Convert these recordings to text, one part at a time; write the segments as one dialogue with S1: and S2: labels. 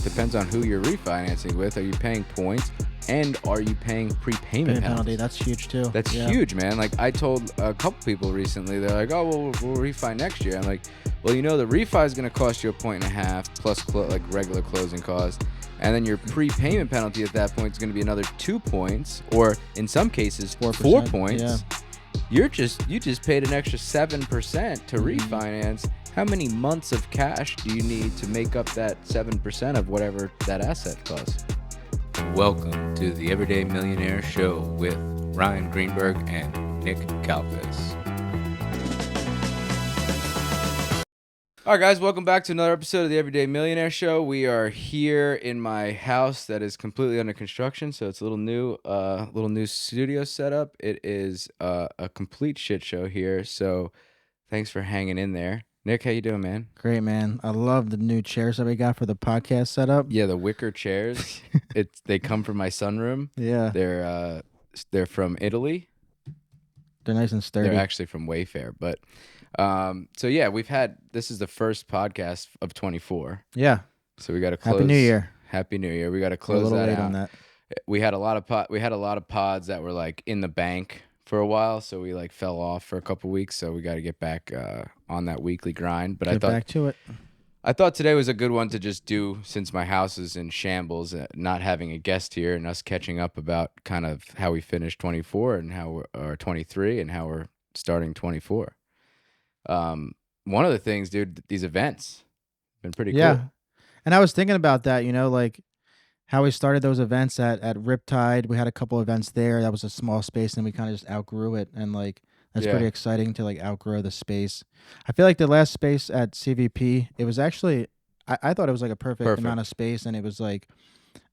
S1: depends on who you're refinancing with. Are you paying points, and are you paying prepayment penalty?
S2: That's huge too.
S1: That's huge, man. Like I told a couple people recently, they're like, "Oh, well, we'll refi next year." I'm like, "Well, the refi is going to cost you 1.5 plus like regular closing costs, and then your prepayment penalty at that point is going to be another 2 points, or in some cases 4 points."
S2: Yeah.
S1: You just paid an extra 7% to refinance. How many months of cash do you need to make up that 7% of whatever that asset costs? Welcome to the Everyday Millionaire Show with Ryan Greenberg and Nick Kalpis. All right, guys, welcome back to another episode of the Everyday Millionaire Show. We are here in my house that is completely under construction, so it's a little new studio setup. It is a complete shit show here, so thanks for hanging in there. Nick, how you doing, man?
S2: Great, man. I love the new chairs that we got for the podcast setup.
S1: Yeah, the wicker chairs. They come from my sunroom.
S2: Yeah.
S1: They're from Italy.
S2: They're nice and sturdy.
S1: They're actually from Wayfair, but so yeah, this is the first podcast of 24.
S2: Yeah.
S1: So we got to close.
S2: Happy New Year.
S1: Happy New Year. We got to close
S2: a little
S1: that
S2: late
S1: out.
S2: on that.
S1: We had a lot of pods that were like in the bank for a while, so we like fell off for a couple weeks. So we got to get back on that weekly grind. But
S2: Get back to it.
S1: I thought today was a good one to just do since my house is in shambles, not having a guest here and us catching up about kind of how we finished 24 and or 23 and how we're starting 24. One of the things, dude, these events have been pretty cool.
S2: And I was thinking about that, like how we started those events at Riptide. We had a couple events there. That was a small space and we kind of just outgrew it. And like, that's pretty exciting to like outgrow the space. I feel like the last space at CVP, it was actually, I thought it was like a perfect amount of space, and it was like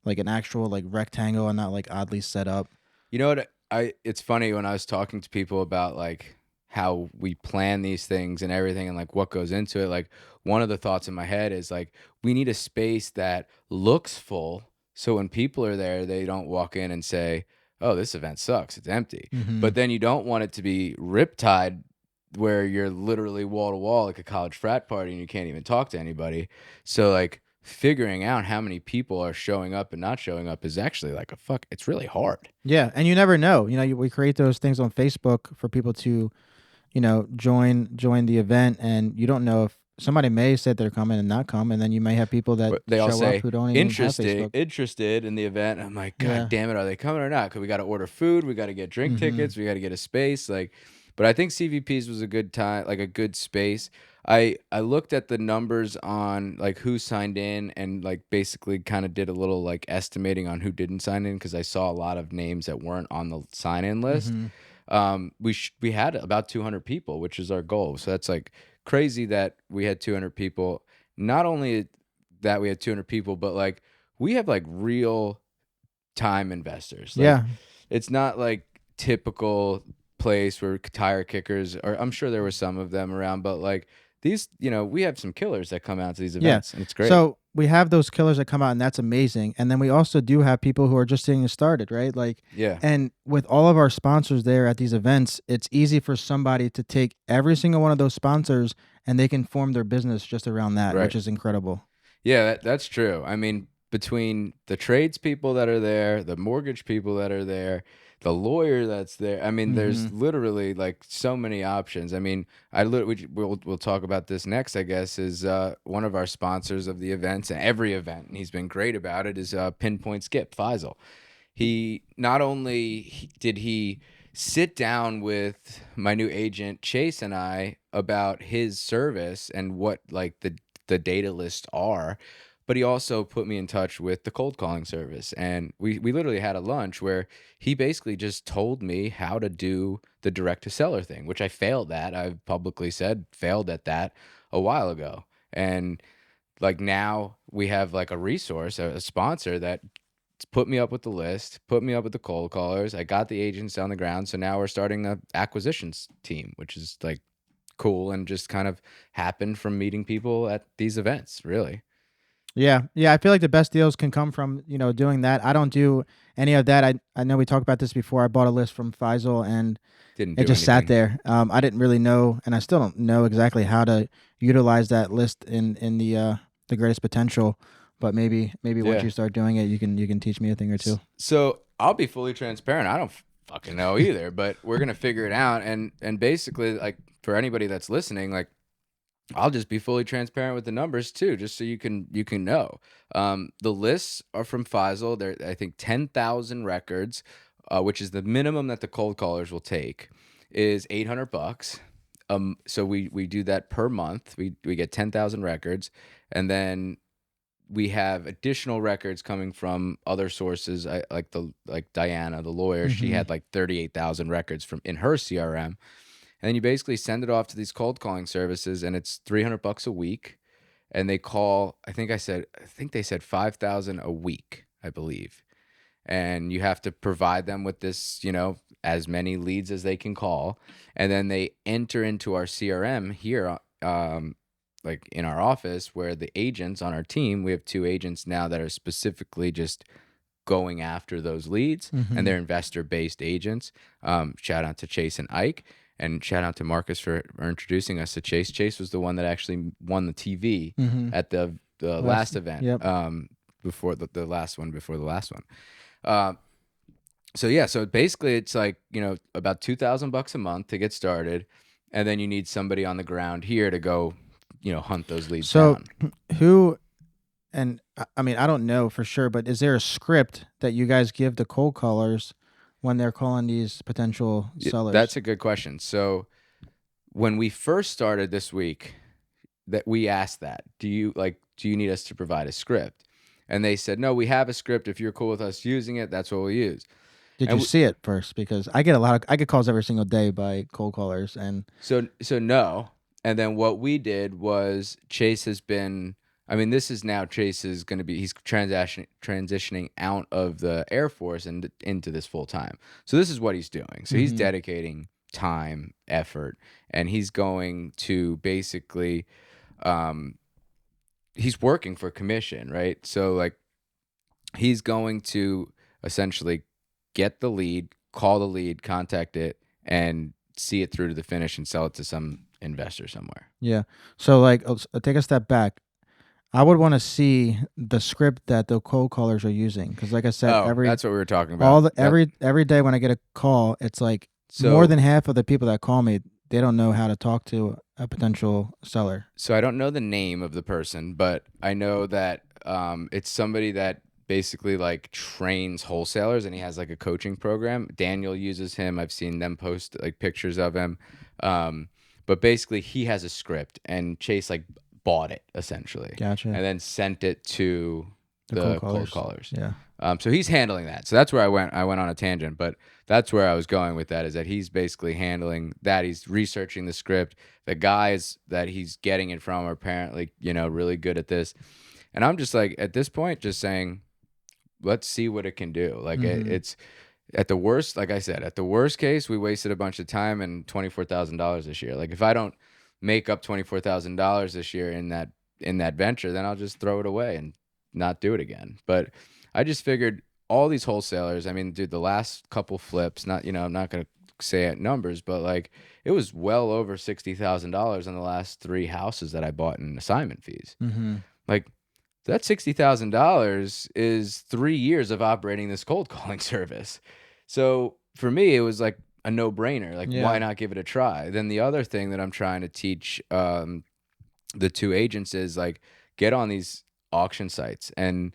S2: an actual like rectangle and not like oddly set up.
S1: You know what? It's funny when I was talking to people about like how we plan these things and everything and like what goes into it. Like one of the thoughts in my head is like, we need a space that looks full. So when people are there, they don't walk in and say, "Oh, this event sucks. It's empty."
S2: Mm-hmm.
S1: But then you don't want it to be Riptide where you're literally wall to wall like a college frat party and you can't even talk to anybody. So like figuring out how many people are showing up and not showing up is actually like it's really hard.
S2: Yeah. And you never know, we create those things on Facebook for people to, join the event, and you don't know if somebody may say they're coming and not come, and then you may have people that
S1: they all
S2: show
S1: say
S2: up who don't even have Facebook.
S1: Interested in the event. I'm like, God damn it, are they coming or not? Because we got to order food, we got to get drink tickets, we got to get a space. But I think CVP's was a good time, like a good space. I looked at the numbers on like who signed in and like basically kind of did a little like estimating on who didn't sign in, because I saw a lot of names that weren't on the sign-in list. We had about 200 people, which is our goal. So that's like crazy that we had 200 people. Not only that we had 200 people, but like we have like real time investors. Like, it's not like typical place where tire kickers, or I'm sure there were some of them around, but like these, we have some killers that come out to these events, and it's great.
S2: So we have those killers that come out, and that's amazing. And then we also do have people who are just getting started, right? Like, and with all of our sponsors there at these events, it's easy for somebody to take every single one of those sponsors and they can form their business just around that, which is incredible.
S1: Yeah, that's true. I mean, between the tradespeople that are there, the mortgage people that are there, the lawyer that's there. I mean, there's literally like so many options. I mean, we'll talk about this next, I guess, is one of our sponsors of the events, and every event, and he's been great about it, is Pinpoint Skip Faisal. He not only did he sit down with my new agent Chase and I about his service and what like the data lists are, but he also put me in touch with the cold calling service. And we literally had a lunch where he basically just told me how to do the direct to seller thing, which I failed at. I've publicly said failed at that a while ago. And like now we have like a resource, a sponsor that put me up with the list, put me up with the cold callers. I got the agents on the ground. So now we're starting the acquisitions team, which is like cool and just kind of happened from meeting people at these events, really.
S2: Yeah. I feel like the best deals can come from, doing that. I don't do any of that. I know we talked about this before. I bought a list from Faisal and it just sat there. I didn't really know, and I still don't know exactly how to utilize that list in the greatest potential. but maybe once
S1: Yeah.
S2: you start doing it, you can teach me a thing or two.
S1: So I'll be fully transparent. I don't fucking know either, but we're gonna figure it out. And basically, like for anybody that's listening, like I'll just be fully transparent with the numbers too, just so you can know. The lists are from Faisal. They're I think 10,000 records, which is the minimum that the cold callers will take, is $800. So we do that per month. We get 10,000 records, and then we have additional records coming from other sources. Like Diana, the lawyer, she
S2: Mm-hmm.
S1: had like 38,000 records from in her CRM, and then you basically send it off to these cold calling services, and it's $300 a week, and they call. I think they said 5,000 a week, I believe, and you have to provide them with this, as many leads as they can call, and then they enter into our CRM here, like in our office, where the agents on our team, we have two agents now that are specifically just going after those leads, and
S2: Mm-hmm.
S1: they're investor-based agents. Shout out to Chase and Ike, and shout out to Marcus for introducing us to Chase. Chase was the one that actually won the TV
S2: Mm-hmm.
S1: at the last event,
S2: Yep.
S1: before the last one, before the last one. Uh, so yeah, so basically it's like, about $2,000 a month to get started, and then you need somebody on the ground here to go, hunt those leads
S2: So
S1: down.
S2: who and I mean I don't know for sure, but is there a script that you guys give the cold callers when they're calling these potential sellers?
S1: That's a good question. So when we first started this week, that we asked that, do you need us to provide a script? And they said, no, we have a script. If you're cool with us using it, that's what we'll use.
S2: Did
S1: And
S2: you see it first? Because I get calls every single day by cold callers, and
S1: so no. And then what we did was Chase has been, I mean, this is now Chase is going to be, he's transitioning out of the Air Force and into this full time. So this is what he's doing. So he's
S2: Mhm.
S1: dedicating time, effort, and he's going to basically, um, he's working for commission, right? So like he's going to essentially get the lead, call the lead, contact it, and see it through to the finish and sell it to some investor somewhere.
S2: Yeah. So like, take a step back. I would want to see the script that the cold callers are using, because, like I said,
S1: Oh, that's what we were talking about.
S2: every day when I get a call, it's like more
S1: So
S2: than half of the people that call me, they don't know how to talk to a potential seller.
S1: so I don't know the name of the person, but I know that it's somebody that basically like trains wholesalers, and he has like a coaching program. Daniel uses him. I've seen them post like pictures of him. But basically he has a script, and Chase like bought it essentially,
S2: Gotcha.
S1: and then sent it to
S2: The
S1: the
S2: cold
S1: cold
S2: callers.
S1: callers.
S2: Yeah.
S1: So he's handling that. So that's where I went on a tangent, but that's where I was going with that, is that he's basically handling that. He's researching the script. The guys that he's getting it from are apparently, really good at this. And I'm just like, at this point, just saying, let's see what it can do. Like
S2: Mm-hmm.
S1: it's at the worst, like I said, at the worst case, we wasted a bunch of time and $24,000 this year. Like if I don't make up $24,000 this year in that venture, then I'll just throw it away and not do it again. But I just figured all these wholesalers, I mean, dude, the last couple flips, not, I'm not going to say at numbers, but like it was well over $60,000 on the last three houses that I bought in assignment fees.
S2: Mm-hmm.
S1: Like that $60,000 is 3 years of operating this cold calling service. So for me, it was like a no brainer. Like, why
S2: Yeah.
S1: not give it a try? Then the other thing that I'm trying to teach the two agents is like, get on these auction sites and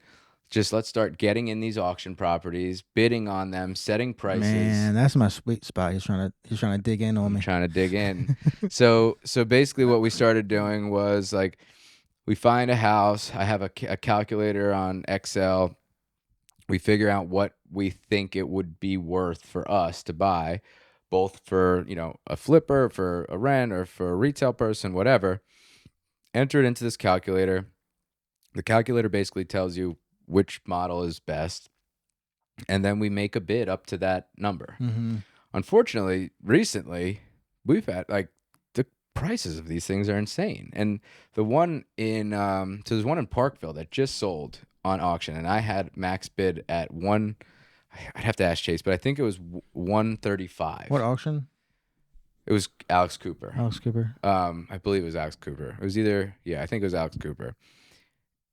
S1: just let's start getting in these auction properties, bidding on them, setting prices.
S2: Man, that's my sweet spot. He's trying to dig in on
S1: I'm
S2: me.
S1: trying to dig in. So basically what we started doing was like, we find a house. I have a calculator on Excel. We figure out what we think it would be worth for us to buy, both for, a flipper, for a rent, or for a retail person, whatever. Enter it into this calculator. The calculator basically tells you which model is best, and then we make a bid up to that number.
S2: Mm-hmm.
S1: Unfortunately, recently, we've had like the prices of these things are insane. And the one in so there's one in Parkville that just sold on auction, and I had max bid at one. I'd have to ask Chase, but I think it was 135.
S2: What auction?
S1: It was Alex Cooper.
S2: Alex Cooper.
S1: I believe it was Alex Cooper. It was either, yeah, I think it was Alex Cooper.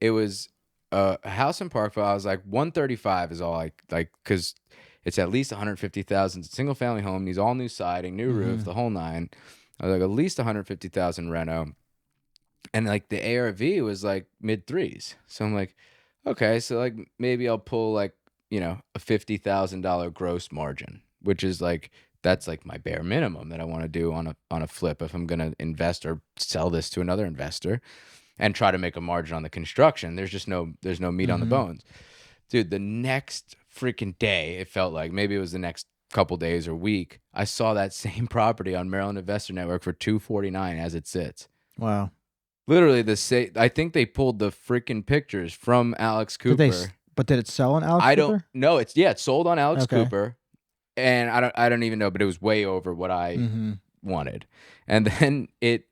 S1: It was A house in Parkville, I was like, 135 is all I like, because it's at least 150,000. It's a single family home, needs all new siding, new roof,
S2: Mhm.
S1: the whole nine. I was like, at least 150,000 reno. And like the ARV was like mid threes. So I'm like, okay, so like maybe I'll pull like, a $50,000 gross margin, which is like that's like my bare minimum that I want to do on a flip if I'm gonna invest or sell this to another investor and try to make a margin on the construction. There's no meat on the
S2: Mhm.
S1: bones. Dude, the next freaking day, it felt like maybe it was the next couple days or week, I saw that same property on Maryland Investor Network for 249 as it sits.
S2: Wow.
S1: Literally the same. I think they pulled the freaking pictures from Alex Cooper.
S2: But did it sell on Alex
S1: I don't
S2: Cooper?
S1: know. It's sold on Alex
S2: Okay.
S1: Cooper, and I don't even know, but it was way over what I
S2: Mhm.
S1: wanted. And then it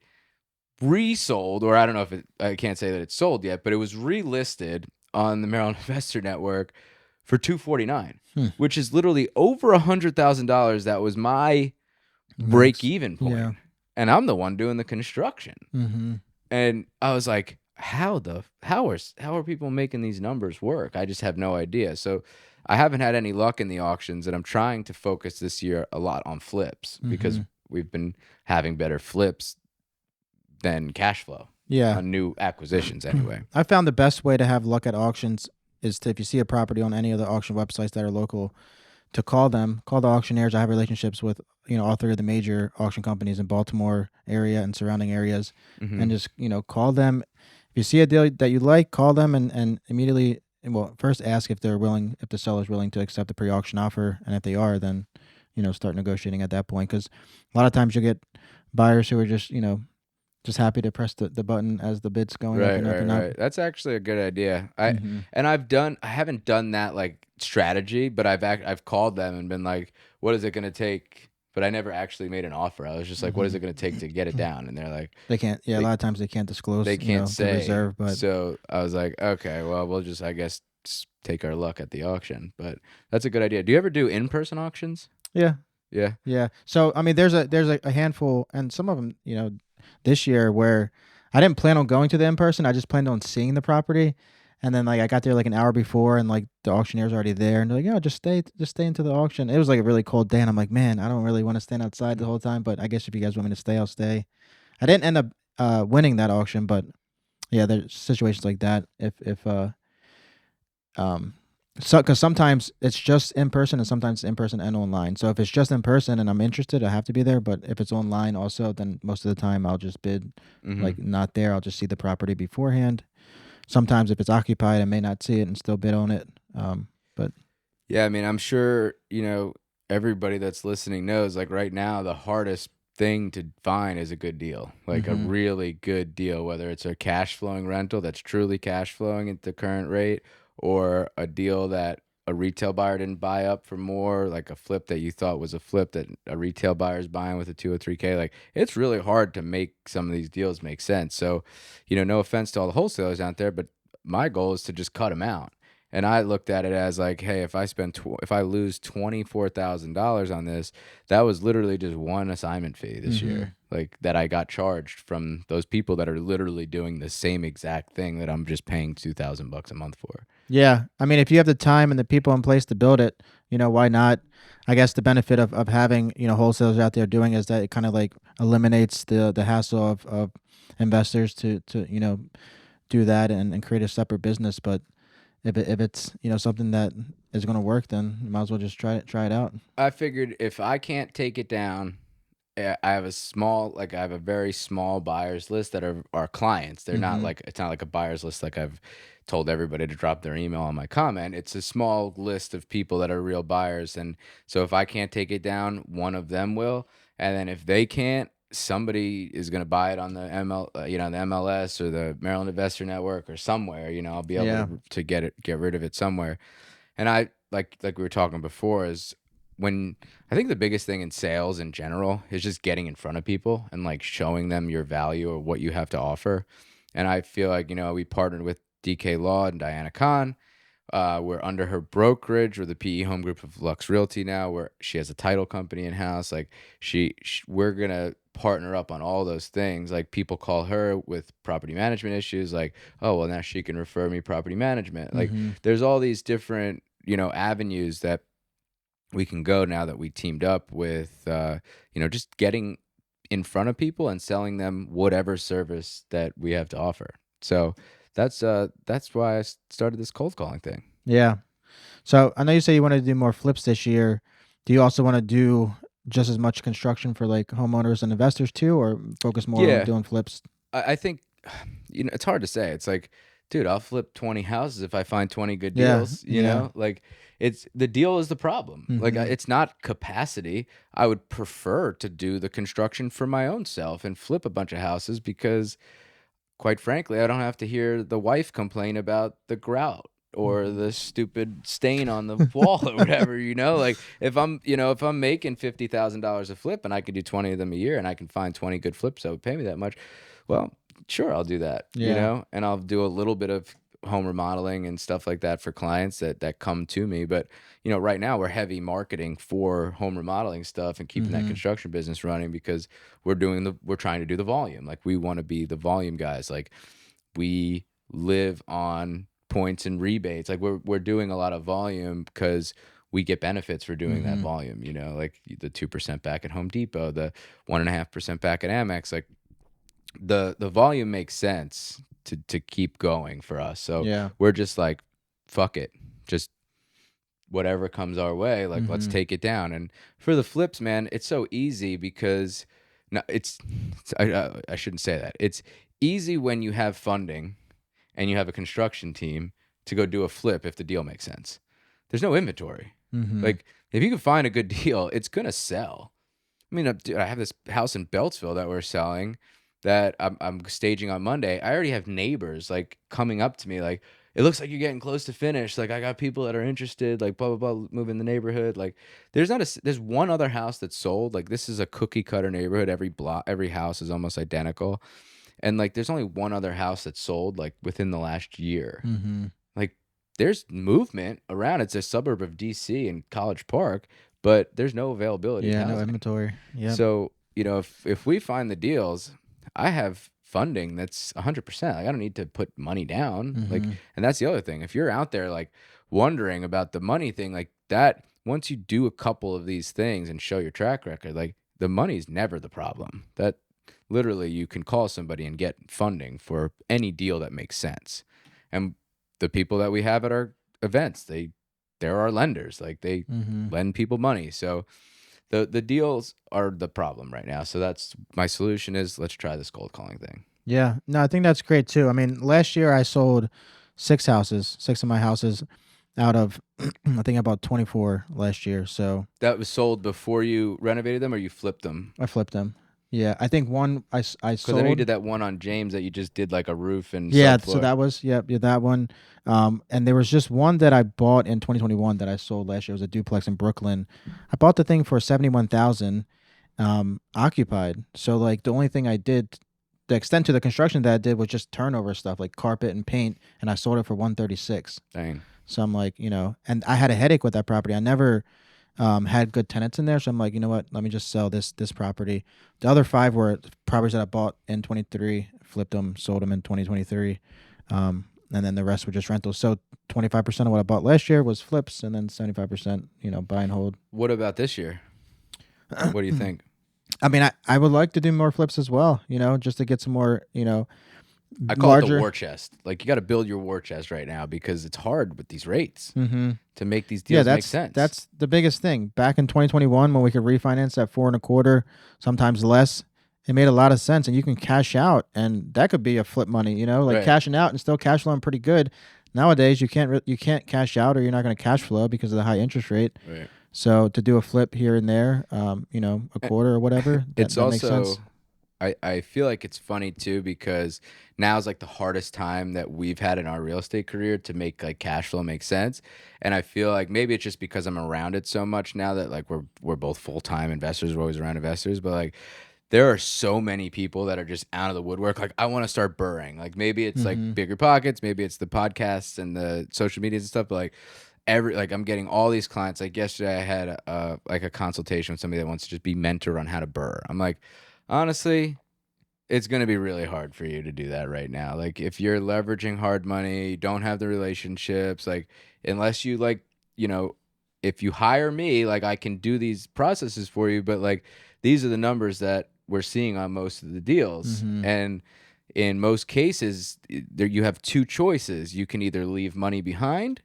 S1: resold, or I don't know if I can't say that it's sold yet, but it was relisted on the Maryland Investor Network for 249,
S2: Hmm.
S1: which is literally over $100,000. That was my break
S2: Max.
S1: even
S2: Yeah.
S1: point, and I'm the one doing the construction.
S2: Mhm.
S1: And I was like, how are people making these numbers work? I just have no idea. So I haven't had any luck in the auctions, and I'm trying to focus this year a lot on flips because
S2: Mhm.
S1: we've been having better flips than cash flow
S2: Yeah.
S1: on new acquisitions anyway.
S2: I found the best way to have luck at auctions is to, if you see a property on any of the auction websites that are local, to call them, call the auctioneers. I have relationships with, all three of the major auction companies in Baltimore area and surrounding areas, and
S1: Mhm.
S2: just, call them. If you see a deal that you like, call them and immediately, well, first ask if if the seller's willing to accept the pre-auction offer, and if they are, then, start negotiating at that point. Because a lot of times you get buyers who are just, just happy to press the button as the bid's going up
S1: Right,
S2: and up
S1: right,
S2: and up.
S1: right. That's actually a good idea.
S2: Mhm.
S1: I haven't done that like strategy, but I've called them and been like, "What is it going to take?" But I never actually made an offer. I was just like, "What is it
S2: Mhm.
S1: going to take to get it down?" And they're like,
S2: They can't. Yeah, a
S1: they
S2: lot of times they can't disclose,
S1: they can't
S2: the
S1: say.
S2: reserve, but
S1: So I was like, "Okay, well, we'll just I guess take our luck at the auction." But that's a good idea. Do you ever do in-person auctions?
S2: yeah,
S1: Yeah.
S2: yeah. So I mean, there's a handful, and some of them, this year where I didn't plan on going to the in person. I just planned on seeing the property, and then like I got there like an hour before, and like the auctioneer's already there, and they're like, "Yeah, just stay into the auction." It was like a really cold day, and I'm like, "Man, I don't really want to stand outside the whole time, but I guess if you guys want me to stay, I'll stay." I didn't end up winning that auction, but yeah, there's situations like that. If um so because sometimes it's just in person and sometimes in person and online. So if it's just in person and I'm interested, I have to be there. But if it's online also, then most of the time I'll just bid like
S1: Mhm.
S2: not there. I'll just see the property beforehand. Sometimes if it's occupied, I may not see it and still bid on it. But
S1: Yeah, I mean, I'm sure, everybody that's listening knows like right now the hardest thing to find is a good deal. Like a
S2: hmm
S1: really good deal, whether it's a cash flowing rental that's truly cash flowing at the current rate or a deal that a retail buyer didn't buy up for more, like a flip that you thought was a flip that a retail buyer is buying with a 203K. Like it's really hard to make some of these deals make sense. So, no offense to all the wholesalers out there, but my goal is to just cut them out. And I looked at it as like, hey, if I lose $24,000 on this, that was literally just one assignment fee this
S2: hmm
S1: year, like that I got charged from those people that are literally doing the same exact thing that I'm just paying $2,000 a month for.
S2: yeah, I mean, if you have the time and the people in place to build it, why not? I guess the benefit of having wholesalers out there doing is that it kind of like eliminates the hassle of investors to do that and create a separate business. But if it's something that is going to work, then you might as well just try it out.
S1: I figured if I can't take it down, I have a very small buyers list that are our clients. They're not
S2: hmm
S1: like it's not like a buyers list like I've told everybody to drop their email on my comment. It's a small list of people that are real buyers, and so if I can't take it down, one of them will, and then if they can't, somebody is going to buy it on the the MLS or the Maryland Investor Network or somewhere. I'll be able
S2: Yeah.
S1: to get rid of it somewhere. And I like we were talking before is when I think the biggest thing in sales in general is just getting in front of people and like showing them your value or what you have to offer. And I feel like, we partnered with DK Law and Diana Khan. We're under her brokerage. We're the PE home group of Lux Realty now, where she has a title company in house. Like we're gonna partner up on all those things. Like people call her with property management issues, like, oh, well, now she can refer me property management. Like
S2: Mm-hmm.
S1: there's all these different, avenues that we can go now that we teamed up with, just getting in front of people and selling them whatever service that we have to offer. So that's why I started this cold calling thing.
S2: Yeah. So I know you say you want to do more flips this year. Do you also want to do just as much construction for like homeowners and investors too, or focus more on
S1: Yeah,
S2: doing flips?
S1: I think it's hard to say. It's like, dude, I'll flip 20 houses if I find 20 good
S2: Yeah.
S1: deals,
S2: Yeah.
S1: Like it's the deal is the problem. Like
S2: Mm-hmm.
S1: it's not capacity. I would prefer to do the construction for my own self and flip a bunch of houses because quite frankly, I don't have to hear the wife complain about the grout or
S2: Mm-hmm.
S1: the stupid stain on the wall or whatever, Like if I'm making $50,000 a flip and I can do 20 of them a year and I can find 20 good flips that would pay me that much, well, sure, I'll do that,
S2: Yeah.
S1: and I'll do a little bit of home remodeling and stuff like that for clients that come to me. But, right now we're heavy marketing for home remodeling stuff and keeping that
S2: Mm-hmm.
S1: construction business running because we're trying to do the volume. Like we want to be the volume guys. Like we live on points and rebates. Like we're doing a lot of volume because we get benefits for doing that
S2: Mm-hmm.
S1: volume, like the 2% back at Home Depot, the 1.5% back at Amex. Like the volume makes sense to keep going for us. So
S2: Yeah.
S1: we're just like, fuck it. Just whatever comes our way, like let's
S2: Mm-hmm.
S1: take it down. And for the flips, man, it's so easy because no, I shouldn't say that. It's easy when you have funding and you have a construction team to go do a flip if the deal makes sense. There's no inventory.
S2: Mm-hmm.
S1: Like if you can find a good deal, it's gonna sell. I mean, dude, I have this house in Beltsville that we're selling that I'm staging on Monday. I already have neighbors like coming up to me like, it looks like you're getting close to finish. Like I got people that are interested, like blah blah blah, move in the neighborhood. Like there's one other house that's sold. Like this is a cookie cutter neighborhood. Every house is almost identical, and like there's only one other house that's sold like within the last year.
S2: Mm-hmm.
S1: Like there's movement around. It's a suburb of DC in College Park, but there's no availability of
S2: Yeah. No
S1: housing.
S2: inventory. Yep.
S1: So, if we find the deals, I have funding that's 100%. Like I don't need to put money down. Like,
S2: Mm-hmm.
S1: and that's the other thing. If you're out there like wondering about the money thing, like that, once you do a couple of these things and show your track record, like the money's never the problem. That literally you can call somebody and get funding for any deal that makes sense. And the people that we have at our events, they're our lenders. Like they
S2: Mm-hmm.
S1: lend people money. So the deals are the problem right now. So that's my solution is let's try this cold calling thing.
S2: Yeah. No, I think that's great too. I mean, last year I sold six of my houses out of I think about 24 last year. So
S1: That was sold before you renovated them or you flipped them?
S2: I flipped them. Yeah, I think one I
S1: Because I know you
S2: sold.
S1: did that one on James that you just did like a roof and
S2: Yeah, so
S1: subfloor.
S2: that was yeah that one. And there was just one that I bought in 2021 that I sold last year. It was a duplex in Brooklyn. I bought the thing for 71,000, occupied. So like the only thing I did, the extent to the construction that I did was just turnover stuff like carpet and paint, and I sold it for 136.
S1: Dang.
S2: So I'm like, and I had a headache with that property. I never had good tenants in there. So I'm like, you know what? Let me just sell this property. The other five were properties that I bought in 23, flipped them, sold them in 2023. And then the rest were just rentals. So 25% of what I bought last year was flips, and then 75%, buy and hold.
S1: What about this year? What do you think?
S2: I mean, I would like to do more flips as well, just to get some more,
S1: I call it the
S2: larger.
S1: war chest. Like you got to build your war chest right now because it's hard with these rates
S2: Mm-hmm.
S1: to make these
S2: Yeah,
S1: deals make sense.
S2: that's the biggest thing. Back in 2021, when we could refinance at 4.25, sometimes less, it made a lot of sense, and you can cash out, and that could be a flip money. Like
S1: Right.
S2: cashing out and still cash flowing pretty good. Nowadays, you can't cash out, or you're not going to cash flow because of the high interest rate.
S1: Right.
S2: So to do a flip here and there, a quarter or whatever,
S1: It's
S2: that makes sense.
S1: also I feel like it's funny too because now is like the hardest time that we've had in our real estate career to make like cash flow make sense. And I feel like maybe it's just because I'm around it so much now that like we're both full-time investors, we're always around investors, but like there are so many people that are just out of the woodwork. Like I want to start burring. Like maybe it's like
S2: Mm-hmm.
S1: bigger pockets, maybe it's the podcasts and the social medias and stuff, but like I'm getting all these clients. Like yesterday I had like a consultation with somebody that wants to just be mentored on how to burr. I'm like, Honestly, it's going to be really hard for you to do that right now. Like if you're leveraging hard money, you don't have the relationships, like unless you like, you know, if you hire me, like I can do these processes for you, but like these are the numbers that we're seeing on most of the deals.
S2: Mm-hmm.
S1: And in most cases, there you have two choices. You can either leave money behind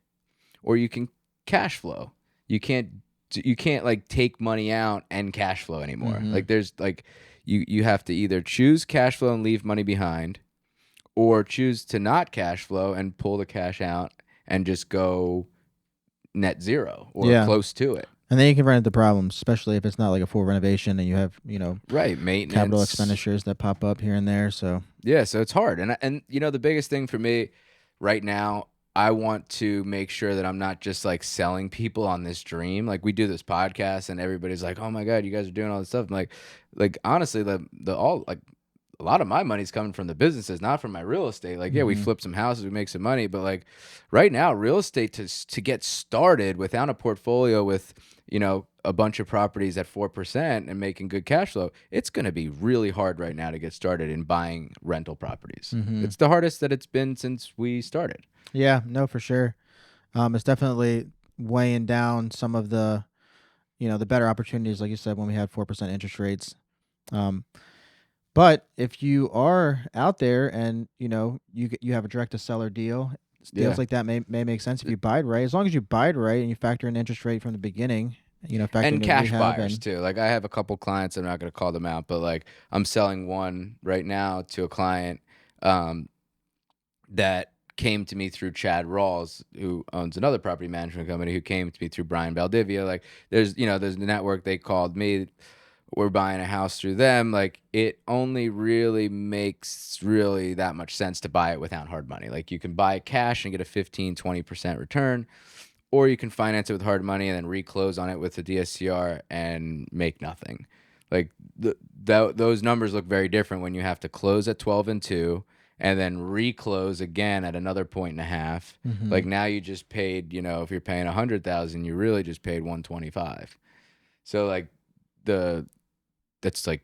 S1: or you can cash flow. You can't you can't like take money out and cash flow anymore.
S2: Mm-hmm.
S1: Like there's like you have to either choose cash flow and leave money behind or choose to not cash flow and pull the cash out and just go net zero or
S2: Yeah.
S1: close to it.
S2: And then you can run into problems, especially if it's not like a full renovation and you have,
S1: Right,
S2: capital
S1: maintenance.
S2: expenditures that pop up here and there. So,
S1: Yeah, so it's hard. And you know the biggest thing for me right now, I want to make sure that I'm not just like selling people on this dream. Like we do this podcast and everybody's like, "Oh my God, you guys are doing all this stuff." I'm like honestly, the all like a lot of my money's coming from the businesses, not from my real estate. Like, yeah, we
S2: mm-hmm.
S1: flip some houses, we make some money, but like right now, real estate to get started without a portfolio with, you know, a bunch of properties at 4% and making good cash flow, it's going to be really hard right now to get started in buying rental properties.
S2: Mm-hmm.
S1: It's the hardest that it's been since we started.
S2: Yeah, no, for sure. It's definitely weighing down some of the, the better opportunities, like you said, when we had 4% interest rates. Um, but if you are out there and you have a direct to seller deal, deals
S1: Yeah.
S2: like that may make sense if you buy it right. As long as you buy it right and you factor in interest rate from the beginning, factor in
S1: And
S2: the
S1: cash
S2: rehab
S1: buyers
S2: and
S1: too. Like I have a couple clients, I'm not going to call them out, but like I'm selling one right now to a client um, that came to me through Chad Rawls, who owns another property management company, who came to me through Brian Valdivia. Like there's the network. They called me. We're buying a house through them. Like it only really makes really that much sense to buy it without hard money. Like you can buy it cash and get a 15-20% return, or you can finance it with hard money and then reclose on it with the DSCR and make nothing. Like those numbers look very different when you have to close at 12 and 2 and then reclose again at another point and a half.
S2: mm-hmm.
S1: Like now you just paid, you know, if you're paying 100,000, you really just paid 125. So like the that's like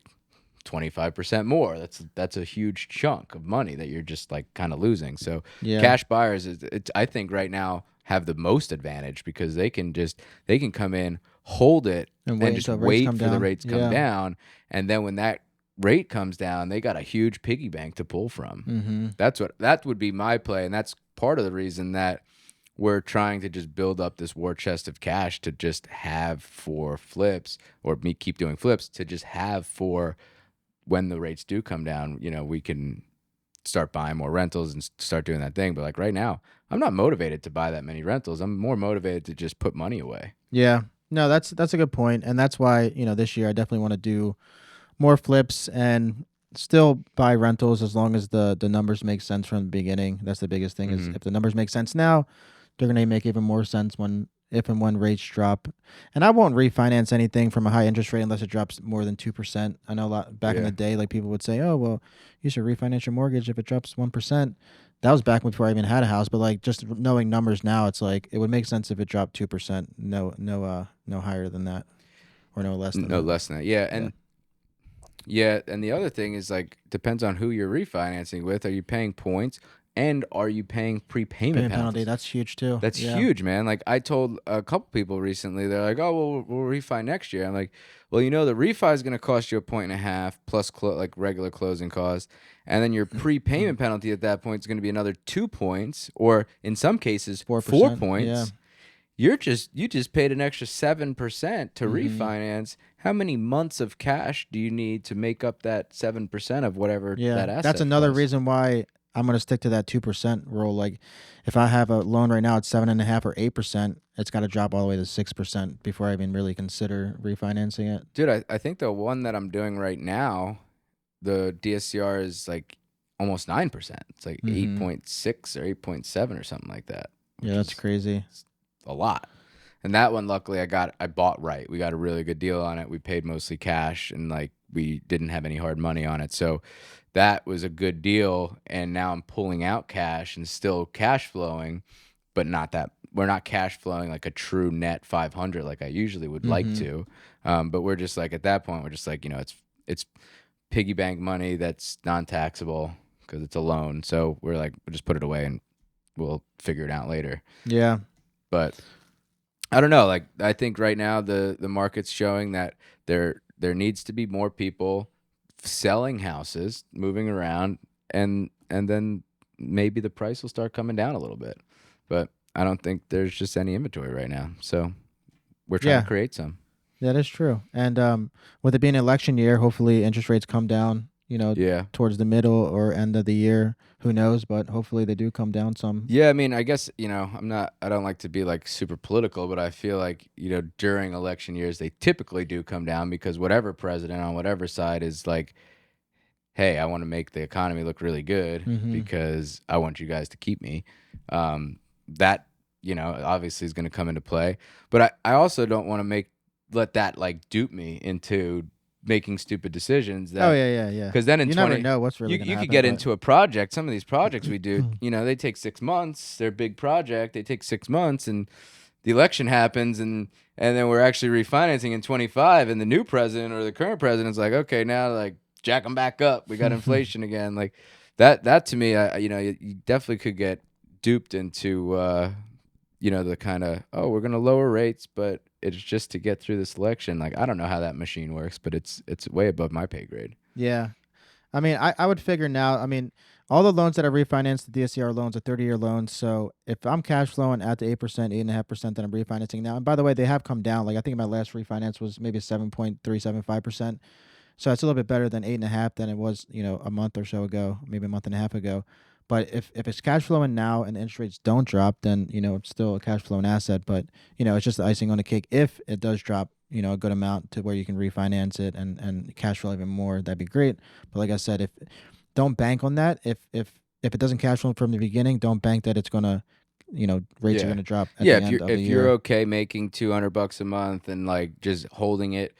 S1: 25% more. That's a huge chunk of money that you're just like kind of losing. So
S2: Yeah,
S1: cash buyers it's I think right now have the most advantage because they can come in, hold it
S2: and wait
S1: and just
S2: until rates
S1: wait
S2: come
S1: for the
S2: down.
S1: rates to come
S2: Yeah.
S1: down, and then when that rate comes down, they got a huge piggy bank to pull from.
S2: Mm-hmm.
S1: That would be my play, and that's part of the reason that we're trying to just build up this war chest of cash to just have for flips, or me keep doing flips to just have for when the rates do come down, you know, we can start buying more rentals and start doing that thing. But like right now, I'm not motivated to buy that many rentals. I'm more motivated to just put money away.
S2: Yeah. No, that's a good point, and that's why this year I definitely want to do more flips and still buy rentals as long as the numbers make sense from the beginning. That's the biggest thing is
S1: Mm-hmm.
S2: if the numbers make sense now, they're gonna make even more sense when if and when rates drop. And I won't refinance anything from a high interest rate unless it drops more than 2%. I know a lot back in
S1: Yeah.
S2: the day, like people would say, "Oh, well, you should refinance your mortgage if it drops 1%." That was back before I even had a house, but like just knowing numbers now, it's like it would make sense if it dropped 2%. No higher than that or no less than
S1: No
S2: that.
S1: less than that. Yeah.
S2: Yeah.
S1: And the other thing is like depends on who you're refinancing with. Are you paying points and are you paying prepayment
S2: Payment penalty,
S1: penalties?
S2: that's huge too.
S1: That's
S2: Yeah.
S1: huge, man. Like I told a couple people recently, they're like, "Oh, well, we'll refi next year." I'm like, "Well, you know, the refi is going to cost you a point and a half plus like regular closing costs, and then your prepayment penalty at that point is going to be another 2 points, or in some cases, 4
S2: 4%. Yeah.
S1: points. You just paid an extra 7% to
S2: Hmm.
S1: refinance. How many months of cash do you need to make up that 7% of whatever
S2: Yeah.
S1: that
S2: That's
S1: asset
S2: another
S1: costs?"
S2: reason why I'm gonna stick to that 2% rule. Like if I have a loan right now at 7.5 or 8%, it's gotta drop all the way to 6% before I even really consider refinancing it.
S1: Dude, I think the one that I'm doing right now, the DSCR is like almost 9%. It's like
S2: Hmm.
S1: 8.6 or 8.7 or something like that,
S2: Yeah,
S1: which
S2: that's
S1: is
S2: crazy.
S1: a lot. And that one, luckily, I bought right. We got a really good deal on it. We paid mostly cash and like we didn't have any hard money on it. So that was a good deal. And now I'm pulling out cash and still cash flowing, but not that we're not cash flowing like a true net 500 like I usually would like
S2: Hmm.
S1: to. But we're just like at that point, we're just like, you know, it's piggy bank money that's non-taxable because it's a loan. So we're like, we'll just put it away and we'll figure it out later.
S2: Yeah.
S1: But I don't know. Like, I think right now the market's showing that there needs to be more people selling houses, moving around, and then maybe the price will start coming down a little bit. But I don't think there's just any inventory right now. So we're trying to
S2: Yeah.
S1: create some.
S2: That is true. And with it being an election year, hopefully interest rates come down,
S1: Yeah.
S2: towards the middle or end of the year. Who knows? But hopefully they do come down some.
S1: Yeah, I mean, I guess, I don't like to be like super political, but I feel like, during election years, they typically do come down because whatever president on whatever side is like, hey, I want to make the economy look really good
S2: Mm-hmm.
S1: because I want you guys to keep me. That, obviously is going to come into play. But I also don't want to let that like dupe me into making stupid decisions
S2: Oh
S1: that,
S2: yeah, yeah, yeah.
S1: because then in
S2: You never
S1: 20,
S2: know what's really gonna
S1: you could
S2: happen,
S1: get
S2: but
S1: into a project. Some of these projects we do, they take 6 months. They're a big project. They take 6 months, and the election happens, and then we're actually refinancing in 25, and the new president or the current president's like, okay, now like jack them back up. We got inflation again. Like that to me, you definitely could get duped into, the kind of, oh, we're gonna lower rates, but it's just to get through this election. Like, I don't know how that machine works, but it's way above my pay grade.
S2: yeah. I mean, I would figure now. I mean, all the loans that are refinanced, the DSCR loans are 30-year loans. So if I'm cash flowing at the 8%, 8.5% that I'm refinancing now, and by the way, they have come down. Like I think my last refinance was maybe 7.375%. So it's a little bit better than 8.5 than it was, a month or so ago, maybe a month and a half ago. But if it's cash flowing now and the interest rates don't drop, then it's still a cash flowing asset. But it's just the icing on the cake. If it does drop, a good amount to where you can refinance it and cash flow even more, that'd be great. But like I said, if don't bank on that. If it doesn't cash flow from the beginning, don't bank that it's gonna, rates are
S1: Yeah.
S2: gonna drop at
S1: Yeah,
S2: the end of the
S1: if you're
S2: year.
S1: okay making $200 a month and like just holding it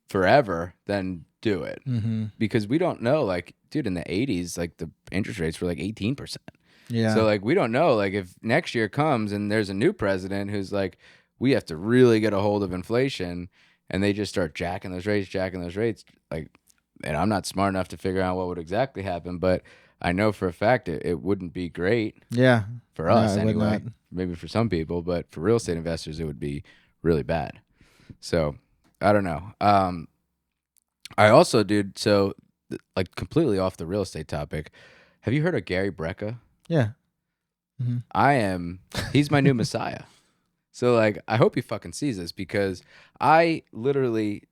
S1: forever, then do it.
S2: Mm-hmm.
S1: Because we don't know, like, dude, in the 80s, like the interest rates were like 18%.
S2: Yeah.
S1: So like we don't know, like, if next year comes and there's a new president who's like, we have to really get a hold of inflation, and they just start jacking those rates, like, and I'm not smart enough to figure out what would exactly happen, but I know for a fact it wouldn't be great
S2: Yeah.
S1: for
S2: No,
S1: us
S2: I would not.
S1: anyway. Maybe for some people, but for real estate investors, it would be really bad. So I don't know. I also, dude, so like completely off the real estate topic. Have you heard of Gary Brecka?
S2: Yeah.
S1: He's my new messiah. So like, I hope he fucking sees this because I literally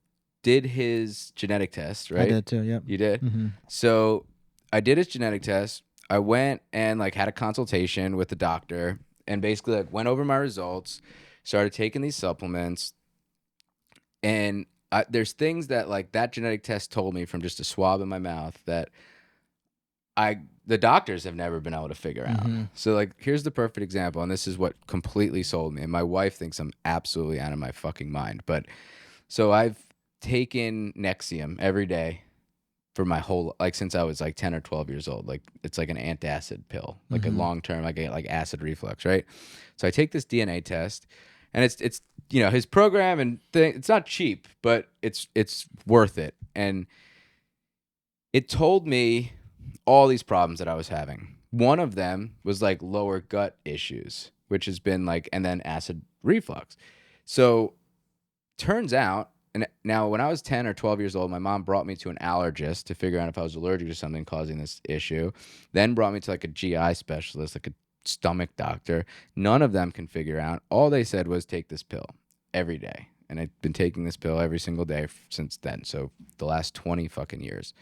S1: did his genetic test,
S2: I
S1: right?
S2: did too. Yep.
S1: You did?
S2: Mm-hmm.
S1: So I did his genetic test. I went and like had a consultation with the doctor and basically like went over my results, started taking these supplements, and there's things that like that genetic test told me from just a swab in my mouth that the doctors have never been able to figure out.
S2: Mm-hmm.
S1: So like, here's the perfect example, and this is what completely sold me. And my wife thinks I'm absolutely out of my fucking mind. But so I've taken Nexium every day for my whole, like, since I was like 10 or 12 years old. Like, it's like an antacid pill, like a long term, like acid reflux, right? So I take this DNA test, and it's his program and thing. It's not cheap, but it's worth it. And it told me all these problems that I was having. One of them was like lower gut issues, which has been like, and then acid reflux. So turns out, and now when I was 10 or 12 years old, my mom brought me to an allergist to figure out if I was allergic to something causing this issue. Then brought me to like a GI specialist, like a stomach doctor. None of them can figure out. All they said was take this pill every day. And I've been taking this pill every single day since then. So the last 20 fucking years.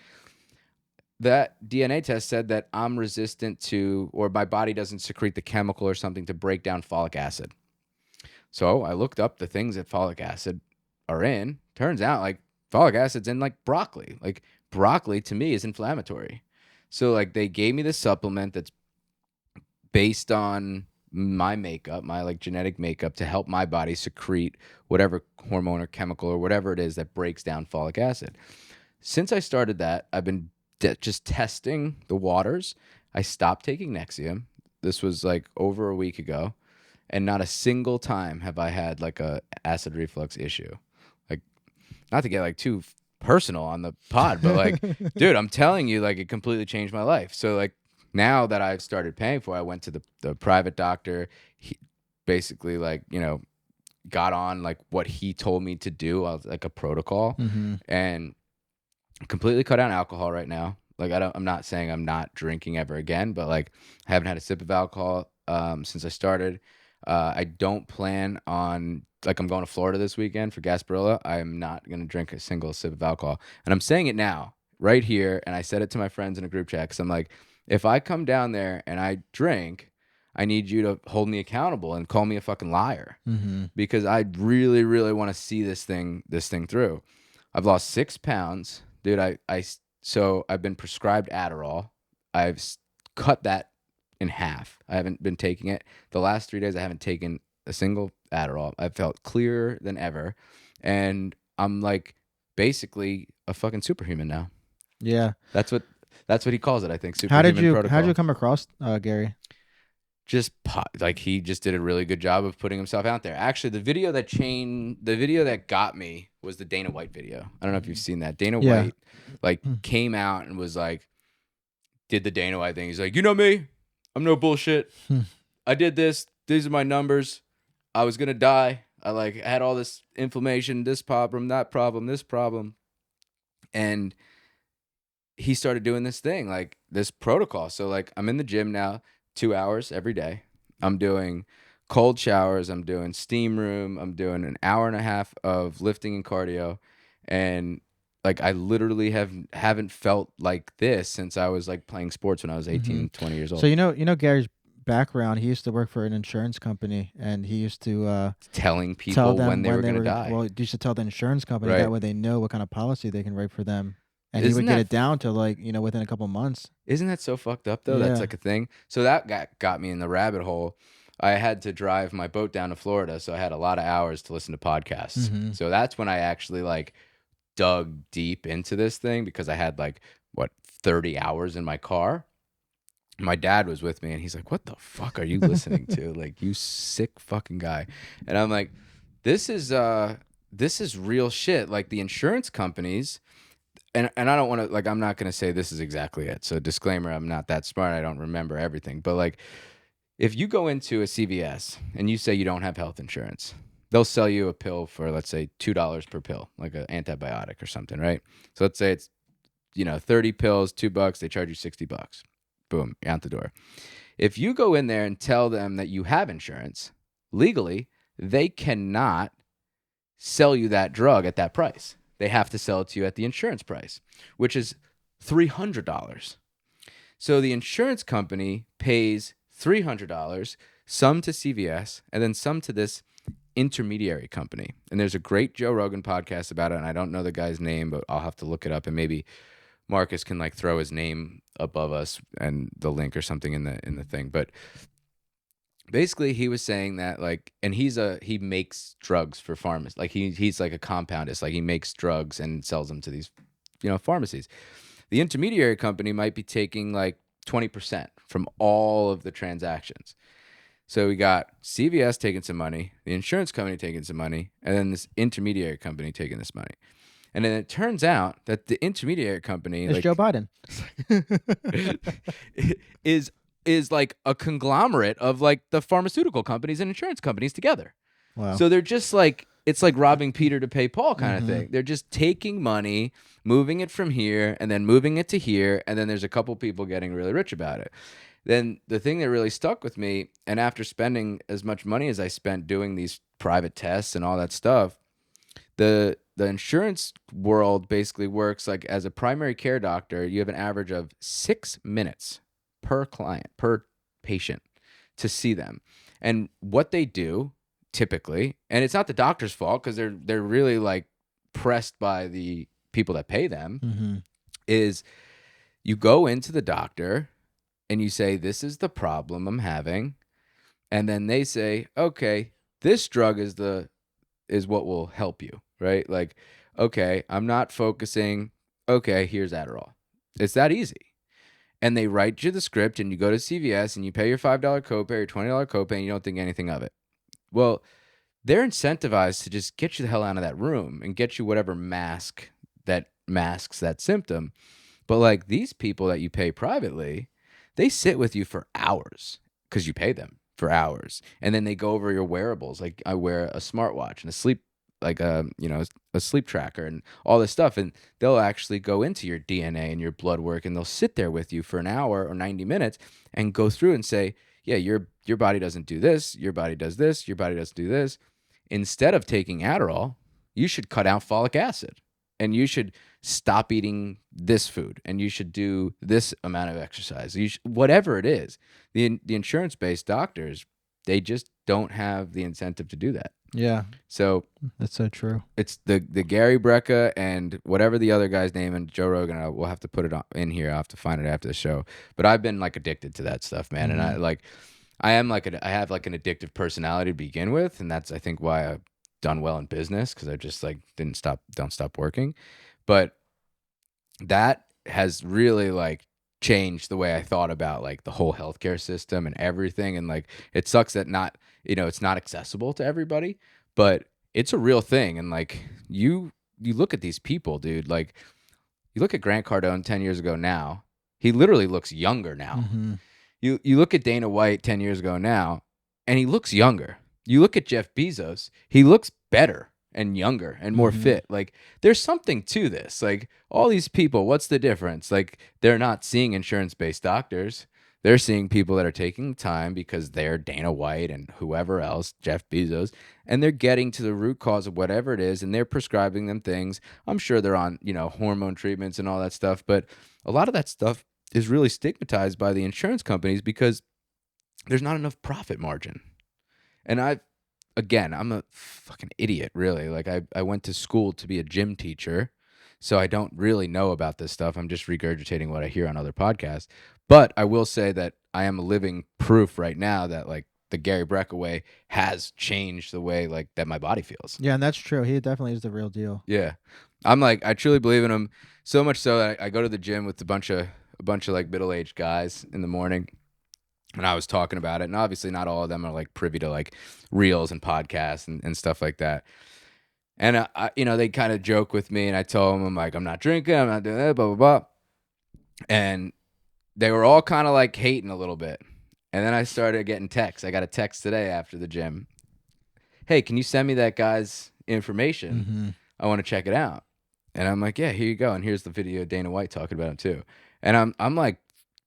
S1: That DNA test said that I'm resistant to, or my body doesn't secrete the chemical or something to break down folic acid. So I looked up the things that folic acid are in. Turns out like folic acid's in like broccoli. Like broccoli to me is inflammatory. So like they gave me this supplement that's based on my makeup, my like genetic makeup, to help my body secrete whatever hormone or chemical or whatever it is that breaks down folic acid. Since I started that, I've been just testing the waters. I stopped taking Nexium. This was like over a week ago, and not a single time have I had like a acid reflux issue. Like, not to get like too personal on the pod, but like, dude, I'm telling you, like, it completely changed my life. So like now that I've started paying for it, I went to the private doctor. He basically like, got on like what he told me to do, like a protocol, and completely cut out alcohol right now. Like I'm not saying I'm not drinking ever again, but like I haven't had a sip of alcohol since I started. I don't plan on, like, I'm going to Florida this weekend for Gasparilla. I am not going to drink a single sip of alcohol. And I'm saying it now, right here, and I said it to my friends in a group chat, because I'm like, if I come down there and I drink, I need you to hold me accountable and call me a fucking liar, because I really, really want to see this thing through. I've lost 6 pounds, dude. So I've been prescribed Adderall. I've cut that in half. I haven't been taking it. The last 3 days, I haven't taken a single Adderall. I've felt clearer than ever, and I'm like basically a fucking superhuman now.
S2: Yeah,
S1: that's what he calls it. I think superhuman protocol.
S2: How did you come across Gary?
S1: Just like, he just did a really good job of putting himself out there. Actually, the video that got me was the Dana White video. I don't know if you've seen that. Dana White like came out and was like, did the Dana White thing. He's like, you know me, I'm no bullshit. I did this. These are my numbers. I was gonna die. I had all this inflammation, this problem, that problem, this problem, and he started doing this thing, like this protocol. So like, I'm in the gym now 2 hours every day. I'm doing cold showers. I'm doing steam room. I'm doing an hour and a half of lifting and cardio. And like, I literally haven't felt like this since I was like playing sports when I was 18, 20 years old.
S2: So, you know Gary's background, he used to work for an insurance company, and he used to
S1: telling people when they were going to die.
S2: Well, you used to tell the insurance company,
S1: right.
S2: That way they know what kind of policy they can write for them. And
S1: Isn't
S2: he would get it down to like, within a couple months.
S1: Isn't that so fucked up though? Yeah. That's like a thing. So that got me in the rabbit hole. I had to drive my boat down to Florida, so I had a lot of hours to listen to podcasts. So that's when I actually like dug deep into this thing, because I had like 30 hours in my car. My dad was with me, and he's like, "What the fuck are you listening to? Like, you sick fucking guy." And I'm like, this is real shit. Like, the insurance companies, and I don't want to, like, I'm not going to say this is exactly it. So disclaimer, I'm not that smart. I don't remember everything. But like, if you go into a CVS and you say you don't have health insurance, they'll sell you a pill for, let's say, $2 per pill, like an antibiotic or something, right? So let's say it's, 30 pills, $2, they charge you $60. Boom, you're out the door. If you go in there and tell them that you have insurance, legally, they cannot sell you that drug at that price. They have to sell it to you at the insurance price, which is $300. So the insurance company pays $300, some to CVS, and then some to this intermediary company. And there's a great Joe Rogan podcast about it, and I don't know the guy's name, but I'll have to look it up, and maybe Marcus can like throw his name above us and the link or something in the thing. But basically, he was saying that like, and he makes drugs for pharmacists. Like he's like a compoundist. Like, he makes drugs and sells them to these, pharmacies. The intermediary company might be taking like 20% from all of the transactions. So we got CVS taking some money, the insurance company taking some money, and then this intermediary company taking this money. And then it turns out that the intermediary company,
S2: it's like, Joe Biden,
S1: is like a conglomerate of like the pharmaceutical companies and insurance companies together.
S2: Wow.
S1: So they're just like, it's like robbing Peter to pay Paul kind of thing. They're just taking money, moving it from here, and then moving it to here, and then there's a couple people getting really rich about it. Then the thing that really stuck with me, and after spending as much money as I spent doing these private tests and all that stuff, the insurance world basically works like, as a primary care doctor, you have an average of 6 minutes per client, per patient, to see them. And what they do typically, and it's not the doctor's fault, because they're really like pressed by the people that pay them, is you go into the doctor and you say, this is the problem I'm having. And then they say, okay, this drug is what will help you, right? Like, okay, I'm not focusing. Okay, here's Adderall. It's that easy. And they write you the script, and you go to CVS and you pay your $5 copay or $20 copay, and you don't think anything of it. Well, they're incentivized to just get you the hell out of that room and get you whatever mask that masks that symptom. But like these people that you pay privately, they sit with you for hours because you pay them for hours, and then they go over your wearables. Like I wear a smartwatch and a sleep, like a sleep tracker and all this stuff, and they'll actually go into your DNA and your blood work, and they'll sit there with you for an hour or 90 minutes and go through and say, yeah, your body doesn't do this, your body does this, your body doesn't do this. Instead of taking Adderall, you should cut out folic acid, and you should stop eating this food, and you should do this amount of exercise. Whatever it is, the insurance-based doctors, they just don't have the incentive to do that.
S2: Yeah,
S1: So
S2: that's so true.
S1: it's the Gary Brecka and whatever the other guy's name, and Joe Rogan. We'll have to put it in here. I'll have to find it after the show. But I've been like addicted to that stuff, man. And I have like an addictive personality to begin with, and that's I think why I've done well in business, because I just like don't stop working. But that has really like changed the way I thought about like the whole healthcare system and everything. And like it sucks that it's not accessible to everybody, but it's a real thing. And like you look at these people, dude, like you look at Grant Cardone 10 years ago now, he literally looks younger now.
S2: Mm-hmm.
S1: You look at Dana White 10 years ago now, and he looks younger. You look at Jeff Bezos, he looks better and younger and more fit. Like there's something to this. Like all these people, what's the difference? Like they're not seeing insurance-based doctors. They're seeing people that are taking time because they're Dana White and whoever else, Jeff Bezos, and they're getting to the root cause of whatever it is, and they're prescribing them things. I'm sure they're on, hormone treatments and all that stuff, but a lot of that stuff is really stigmatized by the insurance companies because there's not enough profit margin. And I'm a fucking idiot, really. Like I went to school to be a gym teacher, so I don't really know about this stuff. I'm just regurgitating what I hear on other podcasts. But I will say that I am a living proof right now that like the Gary Brecka way has changed the way like that my body feels.
S2: Yeah, and that's true. He definitely is the real deal.
S1: Yeah. I truly believe in him so much so that I go to the gym with a bunch of like middle-aged guys in the morning. And I was talking about it, and obviously not all of them are like privy to like reels and podcasts and stuff like that. And they kind of joke with me, and I told them, I'm like, I'm not drinking, I'm not doing that, blah, blah, blah. And they were all kind of like hating a little bit. And then I started getting texts. I got a text today after the gym. Hey, can you send me that guy's information?
S2: Mm-hmm.
S1: I want to check it out. And I'm like, yeah, here you go. And here's the video of Dana White talking about him too. And I'm like,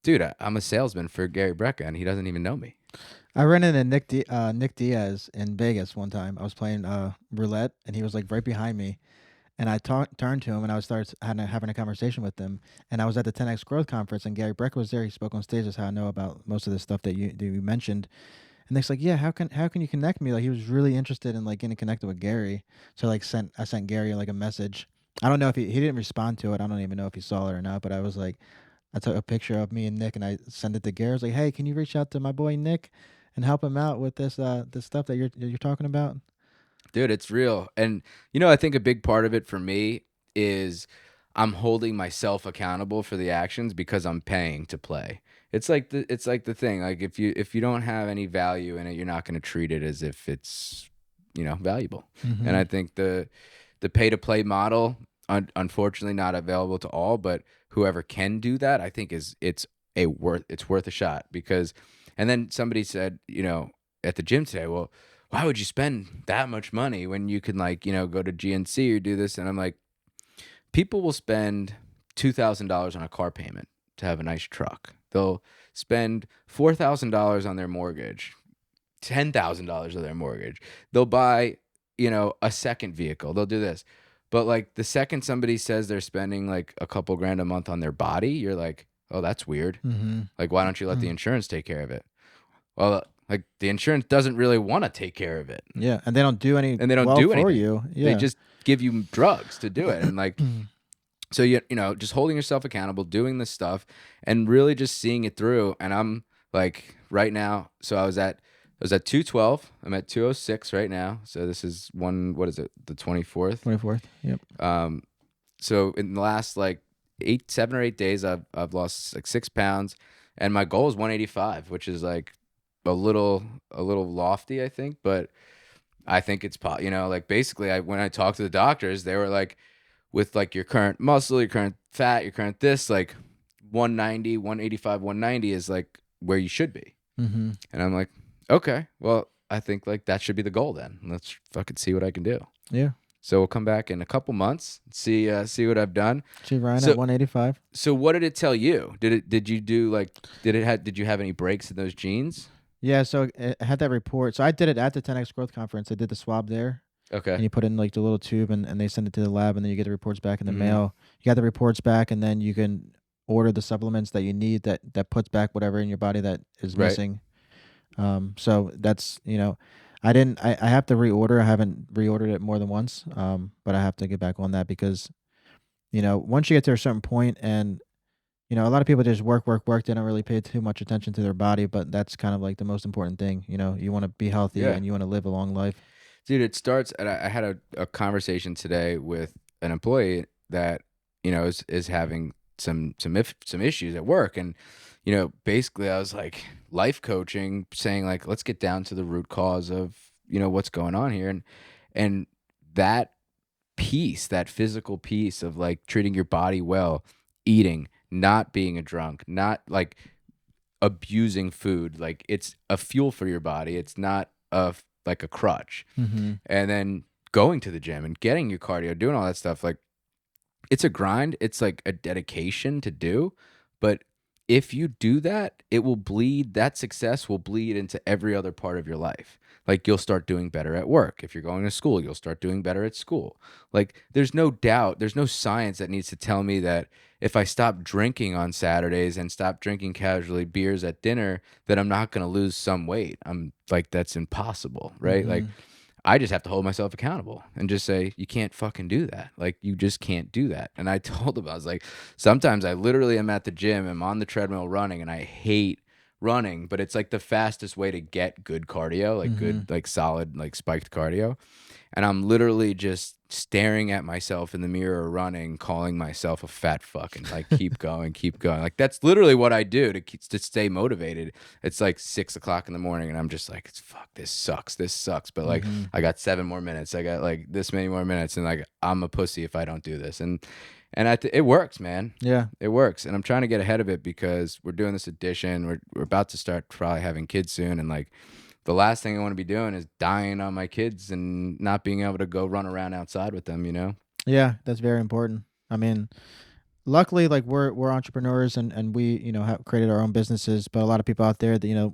S1: dude, I'm a salesman for Gary Brecka, and he doesn't even know me.
S2: I ran into Nick Diaz in Vegas one time. I was playing roulette, and he was like right behind me. And I turned to him, and I started having a conversation with him. And I was at the 10X Growth Conference, and Gary Brecka was there. He spoke on stage. That's how I know about most of the stuff that you mentioned. And Nick's like, yeah, how can you connect me? Like he was really interested in like getting connected with Gary. So like I sent Gary like a message. I don't know if he didn't respond to it. I don't even know if he saw it or not. But I was like, I took a picture of me and Nick, and I sent it to Gary. I was like, hey, can you reach out to my boy Nick and help him out with this stuff that you're talking about?
S1: Dude, it's real. And I think a big part of it for me is I'm holding myself accountable for the actions because I'm paying to play. It's like the thing. Like if you don't have any value in it, you're not going to treat it as if it's valuable.
S2: Mm-hmm.
S1: And I think the pay to play model, unfortunately, not available to all, but whoever can do that, I think it's worth a shot. Because, and then somebody said, at the gym today, well, why would you spend that much money when you can like go to GNC or do this? And I'm like, people will spend $2,000 on a car payment to have a nice truck. They'll spend $4,000 on their mortgage, $10,000 of their mortgage. They'll buy, a second vehicle. They'll do this. But like the second somebody says they're spending like a couple grand a month on their body, you're like, oh, that's weird.
S2: Mm-hmm.
S1: Like, why don't you let the insurance take care of it? Well, like the insurance doesn't really want to take care of it.
S2: Yeah, and they don't do any.
S1: And they don't
S2: well
S1: do
S2: for
S1: anything.
S2: you. Yeah.
S1: They just give you drugs to do it. And like, so just holding yourself accountable, doing this stuff, and really just seeing it through. And I'm like right now. So I was at 212. I'm at 206 right now. So this is what is it? The 24th.
S2: 24th. Yep.
S1: So in the last like 7 or 8 days, I've lost like 6 pounds, and my goal is 185, which is like a little lofty, I think, but I think it's like basically when I talked to the doctors, they were like, with like your current muscle, your current fat, your current this, like 190, 185, 190 is like where you should be.
S2: Mm-hmm.
S1: And I'm like, okay, well, I think like that should be the goal then. Let's fucking see what I can do.
S2: Yeah.
S1: So we'll come back in a couple months, see what I've done.
S2: She ran
S1: So
S2: at 185.
S1: so what did it tell you? Did you do like did you have any breaks in those jeans?
S2: Yeah, so I had that report. So I did it at the 10X Growth Conference. I did the swab there,
S1: Okay.
S2: and you put in like the little tube, and they send it to the lab, and then you get the reports back in the
S1: Mm-hmm.
S2: mail. You got the reports back, and then you can order the supplements that you need that puts back whatever in your body that is
S1: Right.
S2: missing. So that's, I didn't. I have to reorder. I haven't reordered it more than once. But I have to get back on that because once you get to a certain point, and a lot of people just work, work, work. They don't really pay too much attention to their body, but that's kind of like the most important thing. You want to be healthy
S1: Yeah.
S2: and you want to live a long life.
S1: Dude, it starts and I had a conversation today with an employee that, is having some issues at work. And, basically I was like life coaching, saying like, let's get down to the root cause of, what's going on here. And that piece, that physical piece of like treating your body well, eating, not being a drunk, not like abusing food. Like it's a fuel for your body. It's not like a crutch.
S2: Mm-hmm.
S1: And then going to the gym and getting your cardio, doing all that stuff, like it's a grind. It's like a dedication to do. But if you do that, it will bleed. That success will bleed into every other part of your life. Like you'll start doing better at work. If you're going to school, you'll start doing better at school. Like there's no doubt, there's no science that needs to tell me that if I stop drinking on Saturdays and stop drinking casually beers at dinner, that I'm not going to lose some weight. I'm like, that's impossible, right? Like
S2: Mm-hmm.
S1: I just have to hold myself accountable and just say, you can't fucking do that. Like, you just can't do that. And I told him, I was like, sometimes I literally am at the gym, I'm on the treadmill running, and I hate running, but it's like the fastest way to get good cardio, like
S2: Mm-hmm.
S1: good, like solid, like spiked cardio. And I'm literally just staring at myself in the mirror running, calling myself a fat fuck and like keep going, keep going. Like that's literally what I do to stay motivated. It's like 6 o'clock in the morning and I'm just like, fuck, this sucks. This sucks. But like
S2: Mm-hmm.
S1: I got 7 more minutes. I got like this many more minutes and like I'm a pussy if I don't do this. And it works, man.
S2: Yeah.
S1: It works. And I'm trying to get ahead of it because we're doing this addition. We're about to start probably having kids soon and like the last thing I want to be doing is dying on my kids and not being able to go run around outside with them, you know?
S2: Yeah, that's very important. I mean, luckily, like we're entrepreneurs and we have created our own businesses, but a lot of people out there that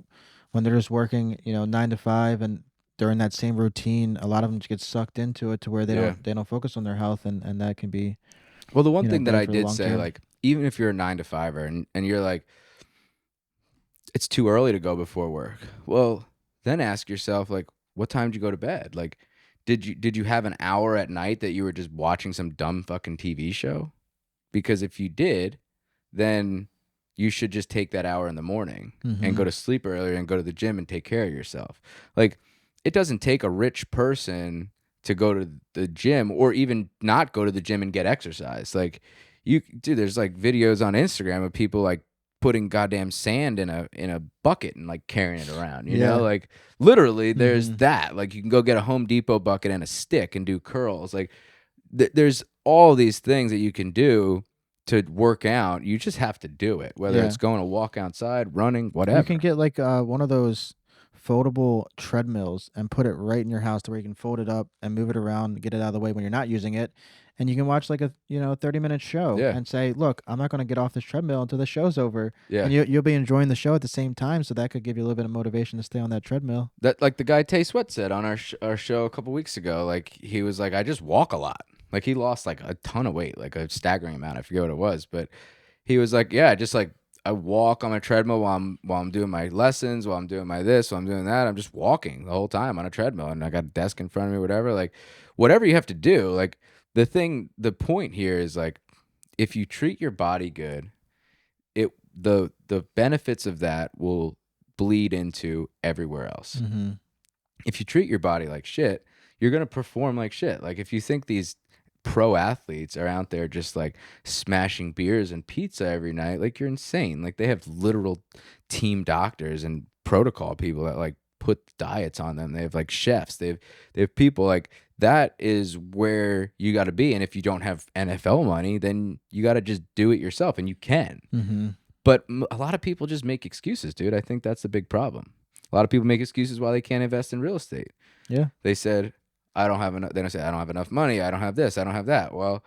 S2: when they're just working 9 to 5 and during that same routine, a lot of them just get sucked into it to where they
S1: Yeah.
S2: don't focus on their health, and that can be
S1: Well, the one thing that
S2: bad
S1: I
S2: for the
S1: did
S2: long
S1: say,
S2: term.
S1: like, even if you're a 9 to 5er and you're like, it's too early to go before work. Well, then ask yourself, like, what time did you go to bed? Like, did you have an hour at night that you were just watching some dumb fucking TV show? Because if you did, then you should just take that hour in the morning and
S2: Mm-hmm.
S1: go to sleep earlier and go to the gym and take care of yourself. Like, it doesn't take a rich person to go to the gym or even not go to the gym and get exercise. Like, dude, there's like videos on Instagram of people like putting goddamn sand in a bucket and like carrying it around, you know?
S2: Yeah.
S1: Like, literally, there's
S2: Mm-hmm.
S1: that. Like, you can go get a Home Depot bucket and a stick and do curls. Like, there's all these things that you can do to work out. You just have to do it, whether
S2: Yeah.
S1: it's going to walk outside, running,
S2: You can
S1: whatever.
S2: get like one of those foldable treadmills and put it right in your house to where you can fold it up and move it around, get it out of the way when you're not using it. And you can watch like a 30-minute show
S1: Yeah,
S2: and say, "Look, I'm not going to get off this treadmill until the show's over."
S1: yeah.
S2: And you'll be enjoying the show at the same time, so that could give you a little bit of motivation to stay on that treadmill.
S1: That like the guy Tay Sweat said on our show a couple weeks ago. Like he was like, I just walk a lot. Like he lost like a ton of weight, like a staggering amount. I forget what it was, but he was like, yeah, just like I walk on my treadmill while I'm doing my lessons, while I'm doing my this, while I'm doing that. I'm just walking the whole time on a treadmill, and I got a desk in front of me, whatever. Like whatever you have to do. Like the point here is like if you treat your body good, it the benefits of that will bleed into everywhere else.
S2: Mm-hmm.
S1: If you treat your body like shit, you're going to perform like shit. Like if you think these pro athletes are out there just like smashing beers and pizza every night, like you're insane. Like they have literal team doctors and protocol people that like put diets on them. They have like chefs. They have people like that is where you got to be. And if you don't have NFL money, then you got to just do it yourself, and you can.
S2: Mm-hmm.
S1: But a lot of people just make excuses, dude. I think that's the big problem. A lot of people make excuses why they can't invest in real estate.
S2: Yeah.
S1: They said, I don't have enough. Then I say, I don't have enough money. I don't have this. I don't have that. Well,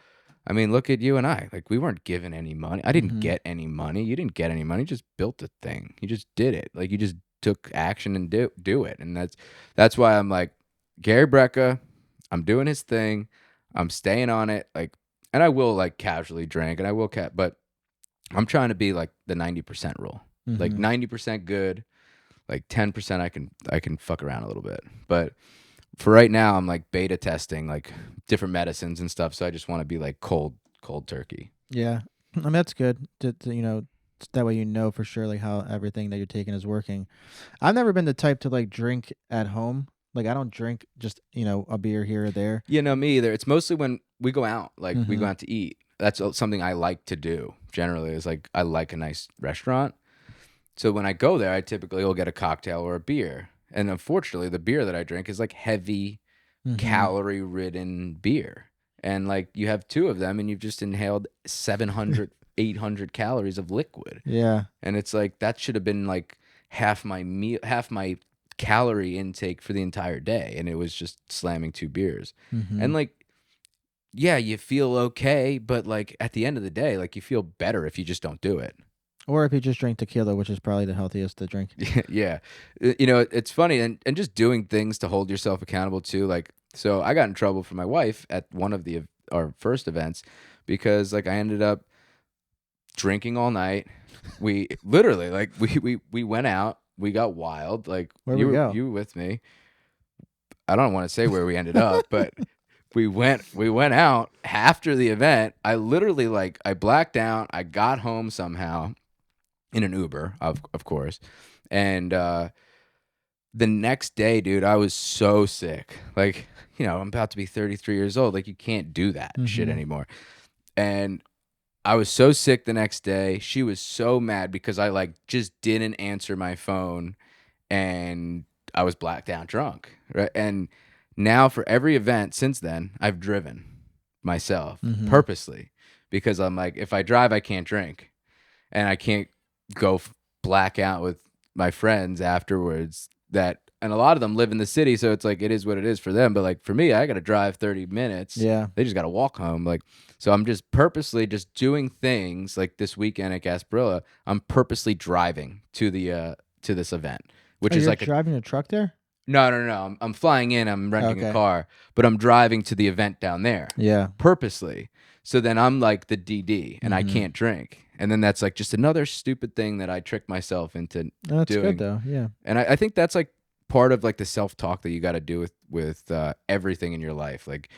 S1: I mean, look at you and I. Like, we weren't given any money. I didn't
S2: Mm-hmm.
S1: get any money. You didn't get any money. You just built the thing. You just did it. Like, you just took action and do it. And that's why I'm like, Gary Brecka, I'm doing his thing. I'm staying on it. Like, and I will like casually drink, and I will but I'm trying to be like the 90% rule. Like
S2: Mm-hmm.
S1: 90% good, like 10% I can fuck around a little bit. But for right now, I'm like beta testing like different medicines and stuff. So I just want to be like cold turkey.
S2: Yeah. I mean, that's good. That way you know for sure like how everything that you're taking is working. I've never been the type to like drink at home. Like I don't drink just a beer here or there.
S1: Yeah, no, me either. It's mostly when we go out, like we
S2: Mm-hmm.
S1: go out to eat. That's something I like to do generally, is like I like a nice restaurant. So when I go there, I typically will get a cocktail or a beer. And unfortunately, the beer that I drink is like heavy,
S2: Mm-hmm.
S1: calorie ridden beer. And like you have two of them and you've just inhaled 700, 800 calories of liquid.
S2: Yeah.
S1: And it's like that should have been like half my meal, half my calorie intake for the entire day. And it was just slamming two beers.
S2: Mm-hmm.
S1: And like, yeah, you feel okay, but like at the end of the day, like you feel better if you just don't do it.
S2: Or if you just drink tequila, which is probably the healthiest to drink.
S1: Yeah. It's funny, and just doing things to hold yourself accountable too. Like, so I got in trouble from my wife at one of our first events because like I ended up drinking all night. We literally like we went out, we got wild. Like
S2: Where we go?
S1: you were with me. I don't want to say where we ended up, but we went out after the event. I literally like I blacked out. I got home somehow in an Uber, of course. And the next day, dude, I was so sick. Like, I'm about to be 33 years old. Like, you can't do that shit
S2: Mm-hmm.
S1: anymore. And I was so sick the next day. She was so mad because I like just didn't answer my phone and I was blacked out drunk. Right. And now for every event since then, I've driven myself
S2: Mm-hmm.
S1: purposely because I'm like, if I drive, I can't drink and I can't go black out with my friends afterwards. And a lot of them live in the city, so it's like it is what it is for them. But like for me, I got to drive 30 minutes.
S2: Yeah.
S1: They just got to walk home. Like, so I'm just purposely just doing things like this weekend at Gasparilla. I'm purposely driving to this event, which
S2: Oh,
S1: is
S2: you're
S1: like a
S2: driving a truck there?
S1: no. I'm flying in. I'm renting a
S2: Okay.
S1: car, but I'm driving to the event down there
S2: Yeah.
S1: purposely. So then I'm like the DD and I
S2: Mm-hmm.
S1: can't drink. And then that's like just another stupid thing that I tricked myself into
S2: That's good
S1: doing.
S2: though. Yeah.
S1: And I think that's like part of like the self-talk that you got to do with everything in your life. Like,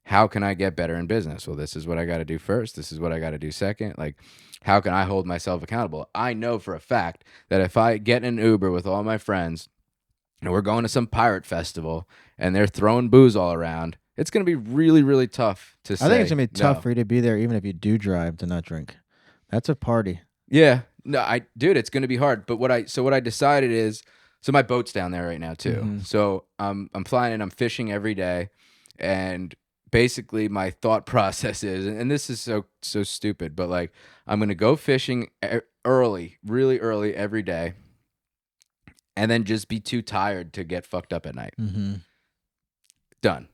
S1: how can I get better in business? Well, this is what I got to do first. This is what I got to do second. Like, how can I hold myself accountable? I know for a fact that if I get in an Uber with all my friends and we're going to some pirate festival and they're throwing booze all around, it's going to be really, really tough to
S2: I think it's
S1: say
S2: gonna be tough
S1: no.
S2: for you to be there, even if you do drive to not drink. That's a party.
S1: Yeah, no, dude, it's going to be hard. But what I decided is, so my boat's down there right now too.
S2: Mm-hmm.
S1: So I'm flying and I'm fishing every day, and basically my thought process is, and this is so stupid, but like I'm going to go fishing early, really early every day, and then just be too tired to get fucked up at night.
S2: Mm-hmm.
S1: Done.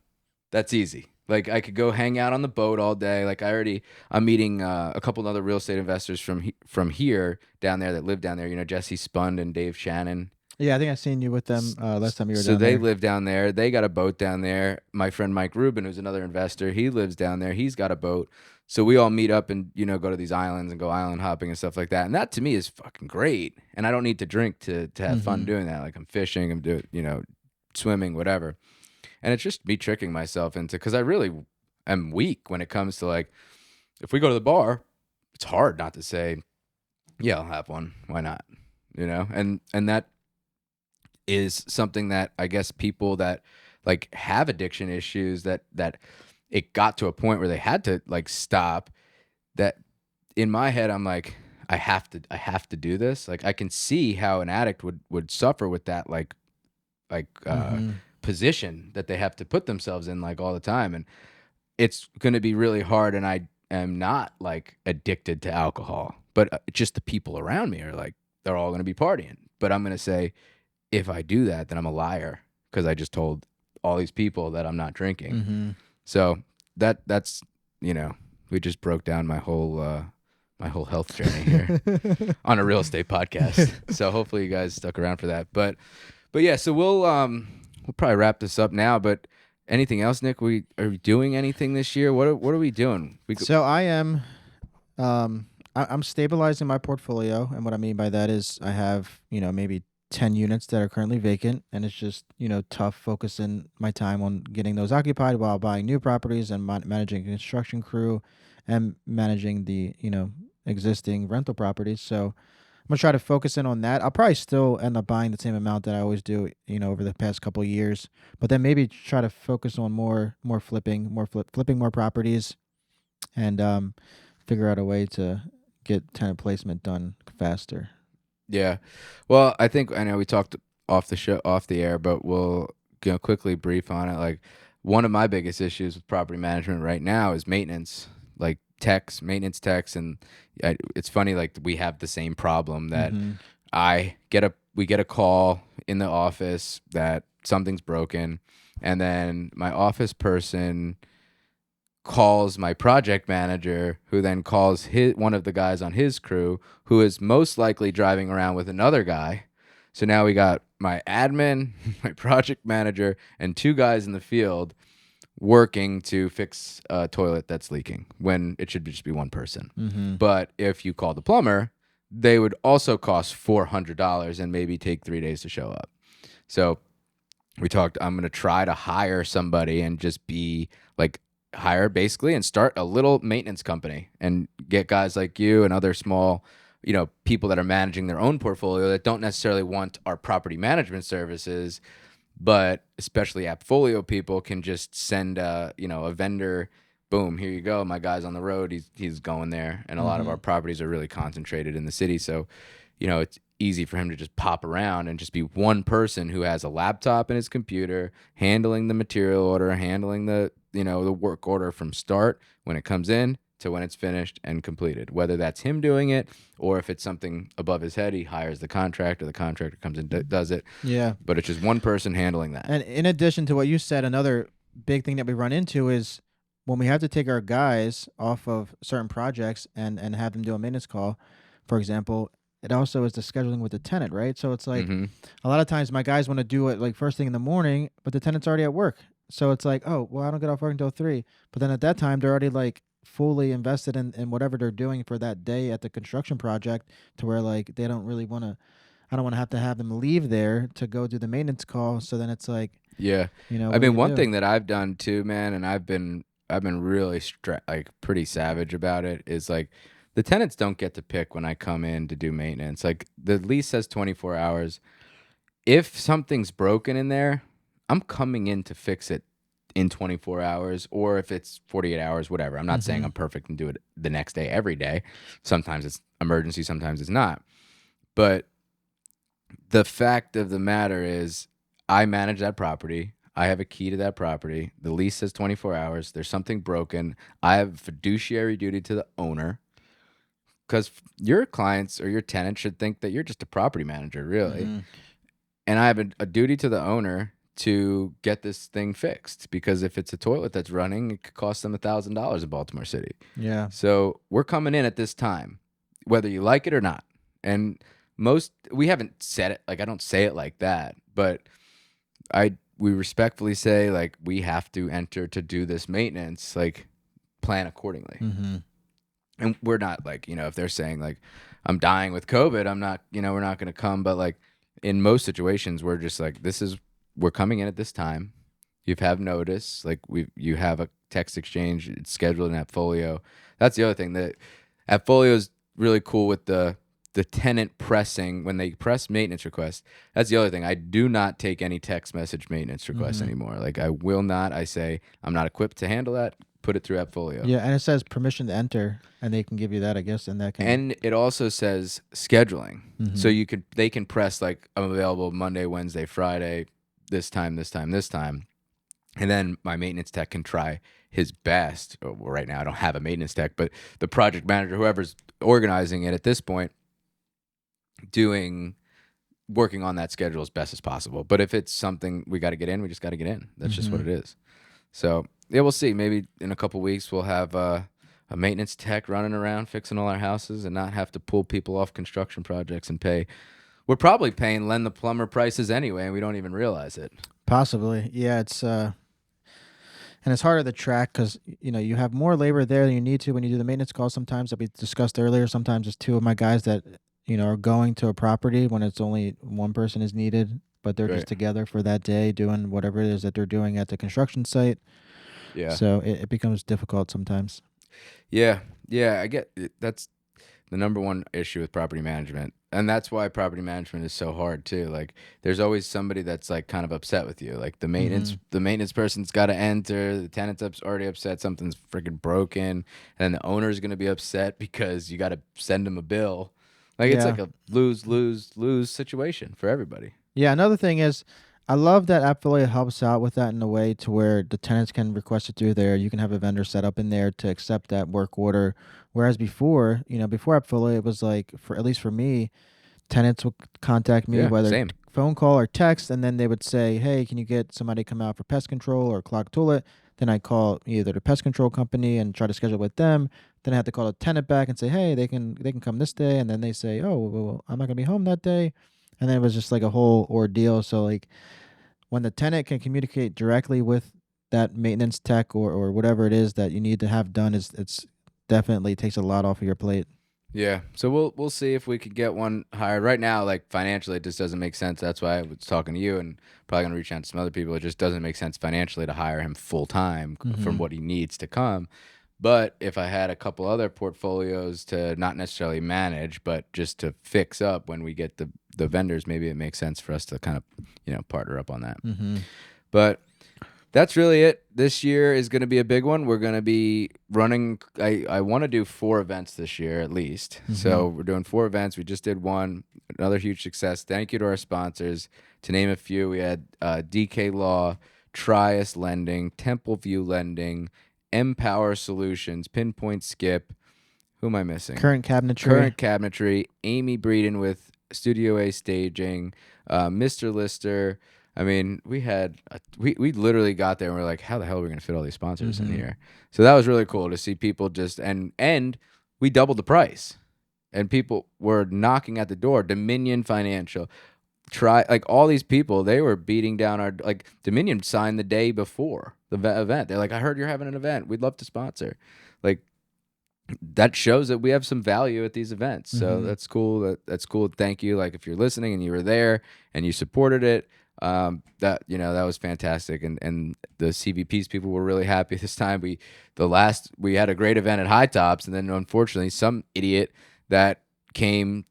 S1: That's easy. Like I could go hang out on the boat all day. Like I'm meeting a couple other real estate investors from here down there that live down there. Jesse Spund and Dave Shannon.
S2: Yeah, I think I seen you with them last time you were
S1: So
S2: down
S1: they
S2: there.
S1: live down there. They got a boat down there. My friend Mike Rubin, who's another investor, he lives down there. He's got a boat. So we all meet up and go to these islands and go island hopping and stuff like that. And that to me is fucking great. And I don't need to drink to have fun
S2: Mm-hmm.
S1: doing that. Like I'm fishing, I'm doing swimming, whatever. And it's just me tricking myself into, because I really am weak when it comes to like, if we go to the bar, it's hard not to say, yeah, I'll have one. Why not? And that is something that I guess people that like have addiction issues that it got to a point where they had to like stop. That in my head, I'm like, I have to do this. Like I can see how an addict would suffer with that, like like
S2: Mhm.
S1: position that they have to put themselves in like all the time, and it's going to be really hard. And I am not like addicted to alcohol, but just the people around me are like, they're all going to be partying. But I'm going to say, if I do that, then I'm a liar because I just told all these people that I'm not drinking.
S2: Mhm.
S1: So that's we just broke down my whole health journey here on a real estate podcast. So hopefully you guys stuck around for that. But yeah, so we'll probably wrap this up now. But anything else, Nick? Are we doing anything this year? What are we doing?
S2: So I am, I'm stabilizing my portfolio, and what I mean by that is I have, maybe 10 units that are currently vacant, and it's just, tough focusing my time on getting those occupied while buying new properties and managing a construction crew and managing the, existing rental properties. So I'm gonna try to focus in on that. I'll probably still end up buying the same amount that I always do, over the past couple of years, but then maybe try to focus on more flipping, flipping more properties, and figure out a way to get tenant placement done faster.
S1: Yeah. Well, I know we talked off the air, but we'll quickly brief on it. Like one of my biggest issues with property management right now is maintenance, like maintenance techs, and it's funny. Like we have the same problem that
S2: Mm-hmm.
S1: we get a call in the office that something's broken, and then my office person calls my project manager, who then calls one of the guys on his crew, who is most likely driving around with another guy. So now we got my admin, my project manager, and two guys in the field working to fix a toilet that's leaking when it should just be one person.
S2: Mm-hmm.
S1: But if you call the plumber, they would also cost $400 and maybe take 3 days to show up. So we talked, I'm going to try to hire somebody and just be like, hire basically and start a little maintenance company and get guys like you and other small, people that are managing their own portfolio that don't necessarily want our property management services, but especially Appfolio people can just send a vendor, boom, here you go, my guy's on the road, he's going there. And a lot of
S2: Mm-hmm.
S1: our properties are really concentrated in the city, so it's easy for him to just pop around and just be one person who has a laptop and his computer handling the material order, handling the work order from start when it comes in to when it's finished and completed. Whether that's him doing it or if it's something above his head, he hires the contractor comes in, does it.
S2: Yeah.
S1: But it's just one person handling that.
S2: And in addition to what you said, another big thing that we run into is when we have to take our guys off of certain projects and have them do a maintenance call, for example, it also is the scheduling with the tenant, right? So it's like a lot of times my guys want to do it like first thing in the morning, but the tenant's already at work. So it's like, oh, well, I don't get off work until 3. But then at that time, they're already like fully invested in whatever they're doing for that day at the construction project, to where like they don't really want to, I don't want to have them leave there to go do the maintenance call. So then it's like,
S1: Yeah.
S2: what
S1: I
S2: do
S1: mean,
S2: you
S1: one
S2: do?
S1: thing that I've done too, man, and I've been really like pretty savage about it, is like the tenants don't get to pick when I come in to do maintenance. Like the lease says 24 hours. If something's broken in there, I'm coming in to fix it in 24 hours, or if it's 48 hours, whatever. I'm not saying
S2: Mm-hmm.
S1: I'm perfect and do it the next day every day. Sometimes it's emergency, sometimes it's not. But the fact of the matter is, I manage that property. I have a key to that property. The lease says 24 hours. There's something broken. I have fiduciary duty to the owner, because your clients or your tenant should think that you're just a property manager, really.
S2: Mm-hmm.
S1: And I have a duty to the owner to get this thing fixed, because if it's a toilet that's running, it could cost them $1,000 in Baltimore City.
S2: Yeah.
S1: So we're coming in at this time, whether you like it or not. And we haven't said it, like I don't say it like that, but we respectfully say, like, we have to enter to do this maintenance, like plan accordingly.
S2: Mm-hmm.
S1: And we're not like, if they're saying like I'm dying with COVID, I'm not, we're not going to come. But like in most situations, we're just like, we're coming in at this time. You've have notice, like you have a text exchange. It's scheduled in Appfolio. That's the other thing, that Appfolio is really cool with the tenant pressing when they press maintenance requests. That's the other thing. I do not take any text message maintenance requests
S2: Mm-hmm.
S1: anymore. Like I will not. I say I'm not equipped to handle that. Put it through Appfolio.
S2: Yeah, and it says permission to enter, and they can give you that, I guess, and that can.
S1: And it also says scheduling.
S2: Mm-hmm.
S1: So they can press like I'm available Monday, Wednesday, Friday, this time, this time, this time. And then my maintenance tech can try his best. Well, right now, I don't have a maintenance tech, but the project manager, whoever's organizing it at this point, working on that schedule as best as possible. But if it's something we got to get in, we just got to get in. That's just what it is. So yeah, we'll see. Maybe in a couple weeks we'll have a maintenance tech running around fixing all our houses and not have to pull people off construction projects and pay. We're probably paying Len the plumber prices anyway, and we don't even realize it.
S2: Possibly, yeah. It's and it's harder to track because you have more labor there than you need to when you do the maintenance calls. Sometimes that we discussed earlier. Sometimes it's two of my guys that are going to a property when it's only one person is needed, but they're just together for that day doing whatever it is that they're doing at the construction site.
S1: Yeah.
S2: So it becomes difficult sometimes.
S1: Yeah. I get it. That's the number one issue with property management. And that's why property management is so hard too. Like there's always somebody that's like kind of upset with you. Like the maintenance person's got to enter, the tenant's already upset, something's freaking broken, and then the owner's going to be upset because you got to send them a bill. Like it's like a lose situation for everybody.
S2: Yeah, another thing is I love that AppFolio helps out with that in a way to where the tenants can request it through there. You can have a vendor set up in there to accept that work order. Whereas before, before AppFolio, it was like, for at least for me, tenants would contact me, whether phone call or text, and then they would say, hey, can you get somebody to come out for pest control or clog toilet? Then I call either the pest control company and try to schedule with them. Then I have to call the tenant back and say, hey, they can come this day. And then they say, oh, well, I'm not going to be home that day. And then it was just like a whole ordeal. So like when the tenant can communicate directly with that maintenance tech or whatever it is that you need to have done, it's definitely takes a lot off of your plate.
S1: Yeah. So we'll see if we could get one hired. Right now, like financially, it just doesn't make sense. That's why I was talking to you and probably gonna reach out to some other people. It just doesn't make sense financially to hire him full time from what he needs to come. But if I had a couple other portfolios to not necessarily manage, but just to fix up when we get the vendors, maybe it makes sense for us to kind of partner up on that. But that's really it. This year is going to be a big one. We're going to be running. I want to do 4 events this year at least. So we're doing 4 events. We just did one. Another huge success. Thank you to our sponsors. To name a few, we had DK Law, Trias Lending, Temple View Lending, Empower Solutions, Pinpoint Skip. Who am I missing?
S2: Current Cabinetry.
S1: Amy Breeden with Studio A Staging, Mr. Lister. I mean, we literally got there and we're like, how the hell are we going to fit all these sponsors in here? So that was really cool to see people just, and we doubled the price. And people were knocking at the door. Dominion Financial, like all these people, they were beating down like Dominion signed the day before the event. They're like, I heard you're having an event. We'd love to sponsor. Like, that shows that we have some value at these events. So that's cool. That's cool. Thank you. Like if you're listening and you were there and you supported it, that was fantastic. And the CVPs people were really happy this time. We had a great event at High Tops, and then unfortunately some idiot that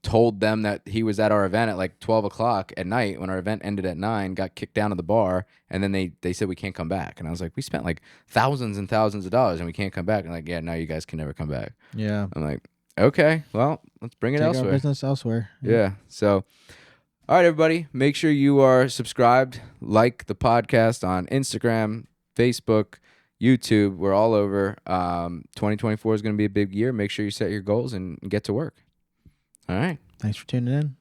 S1: told them that he was at our event at like 12 o'clock at night when our event ended at 9, got kicked down to the bar, and then they said we can't come back. And I was like, we spent like thousands and thousands of dollars and we can't come back. And like, yeah, now you guys can never come back.
S2: Yeah.
S1: I'm like, okay, well, let's bring it elsewhere.
S2: Our business elsewhere.
S1: Yeah. So, all right, everybody, make sure you are subscribed, like the podcast on Instagram, Facebook, YouTube. We're all over. 2024 is going to be a big year. Make sure you set your goals and get to work. All right.
S2: Thanks for tuning in.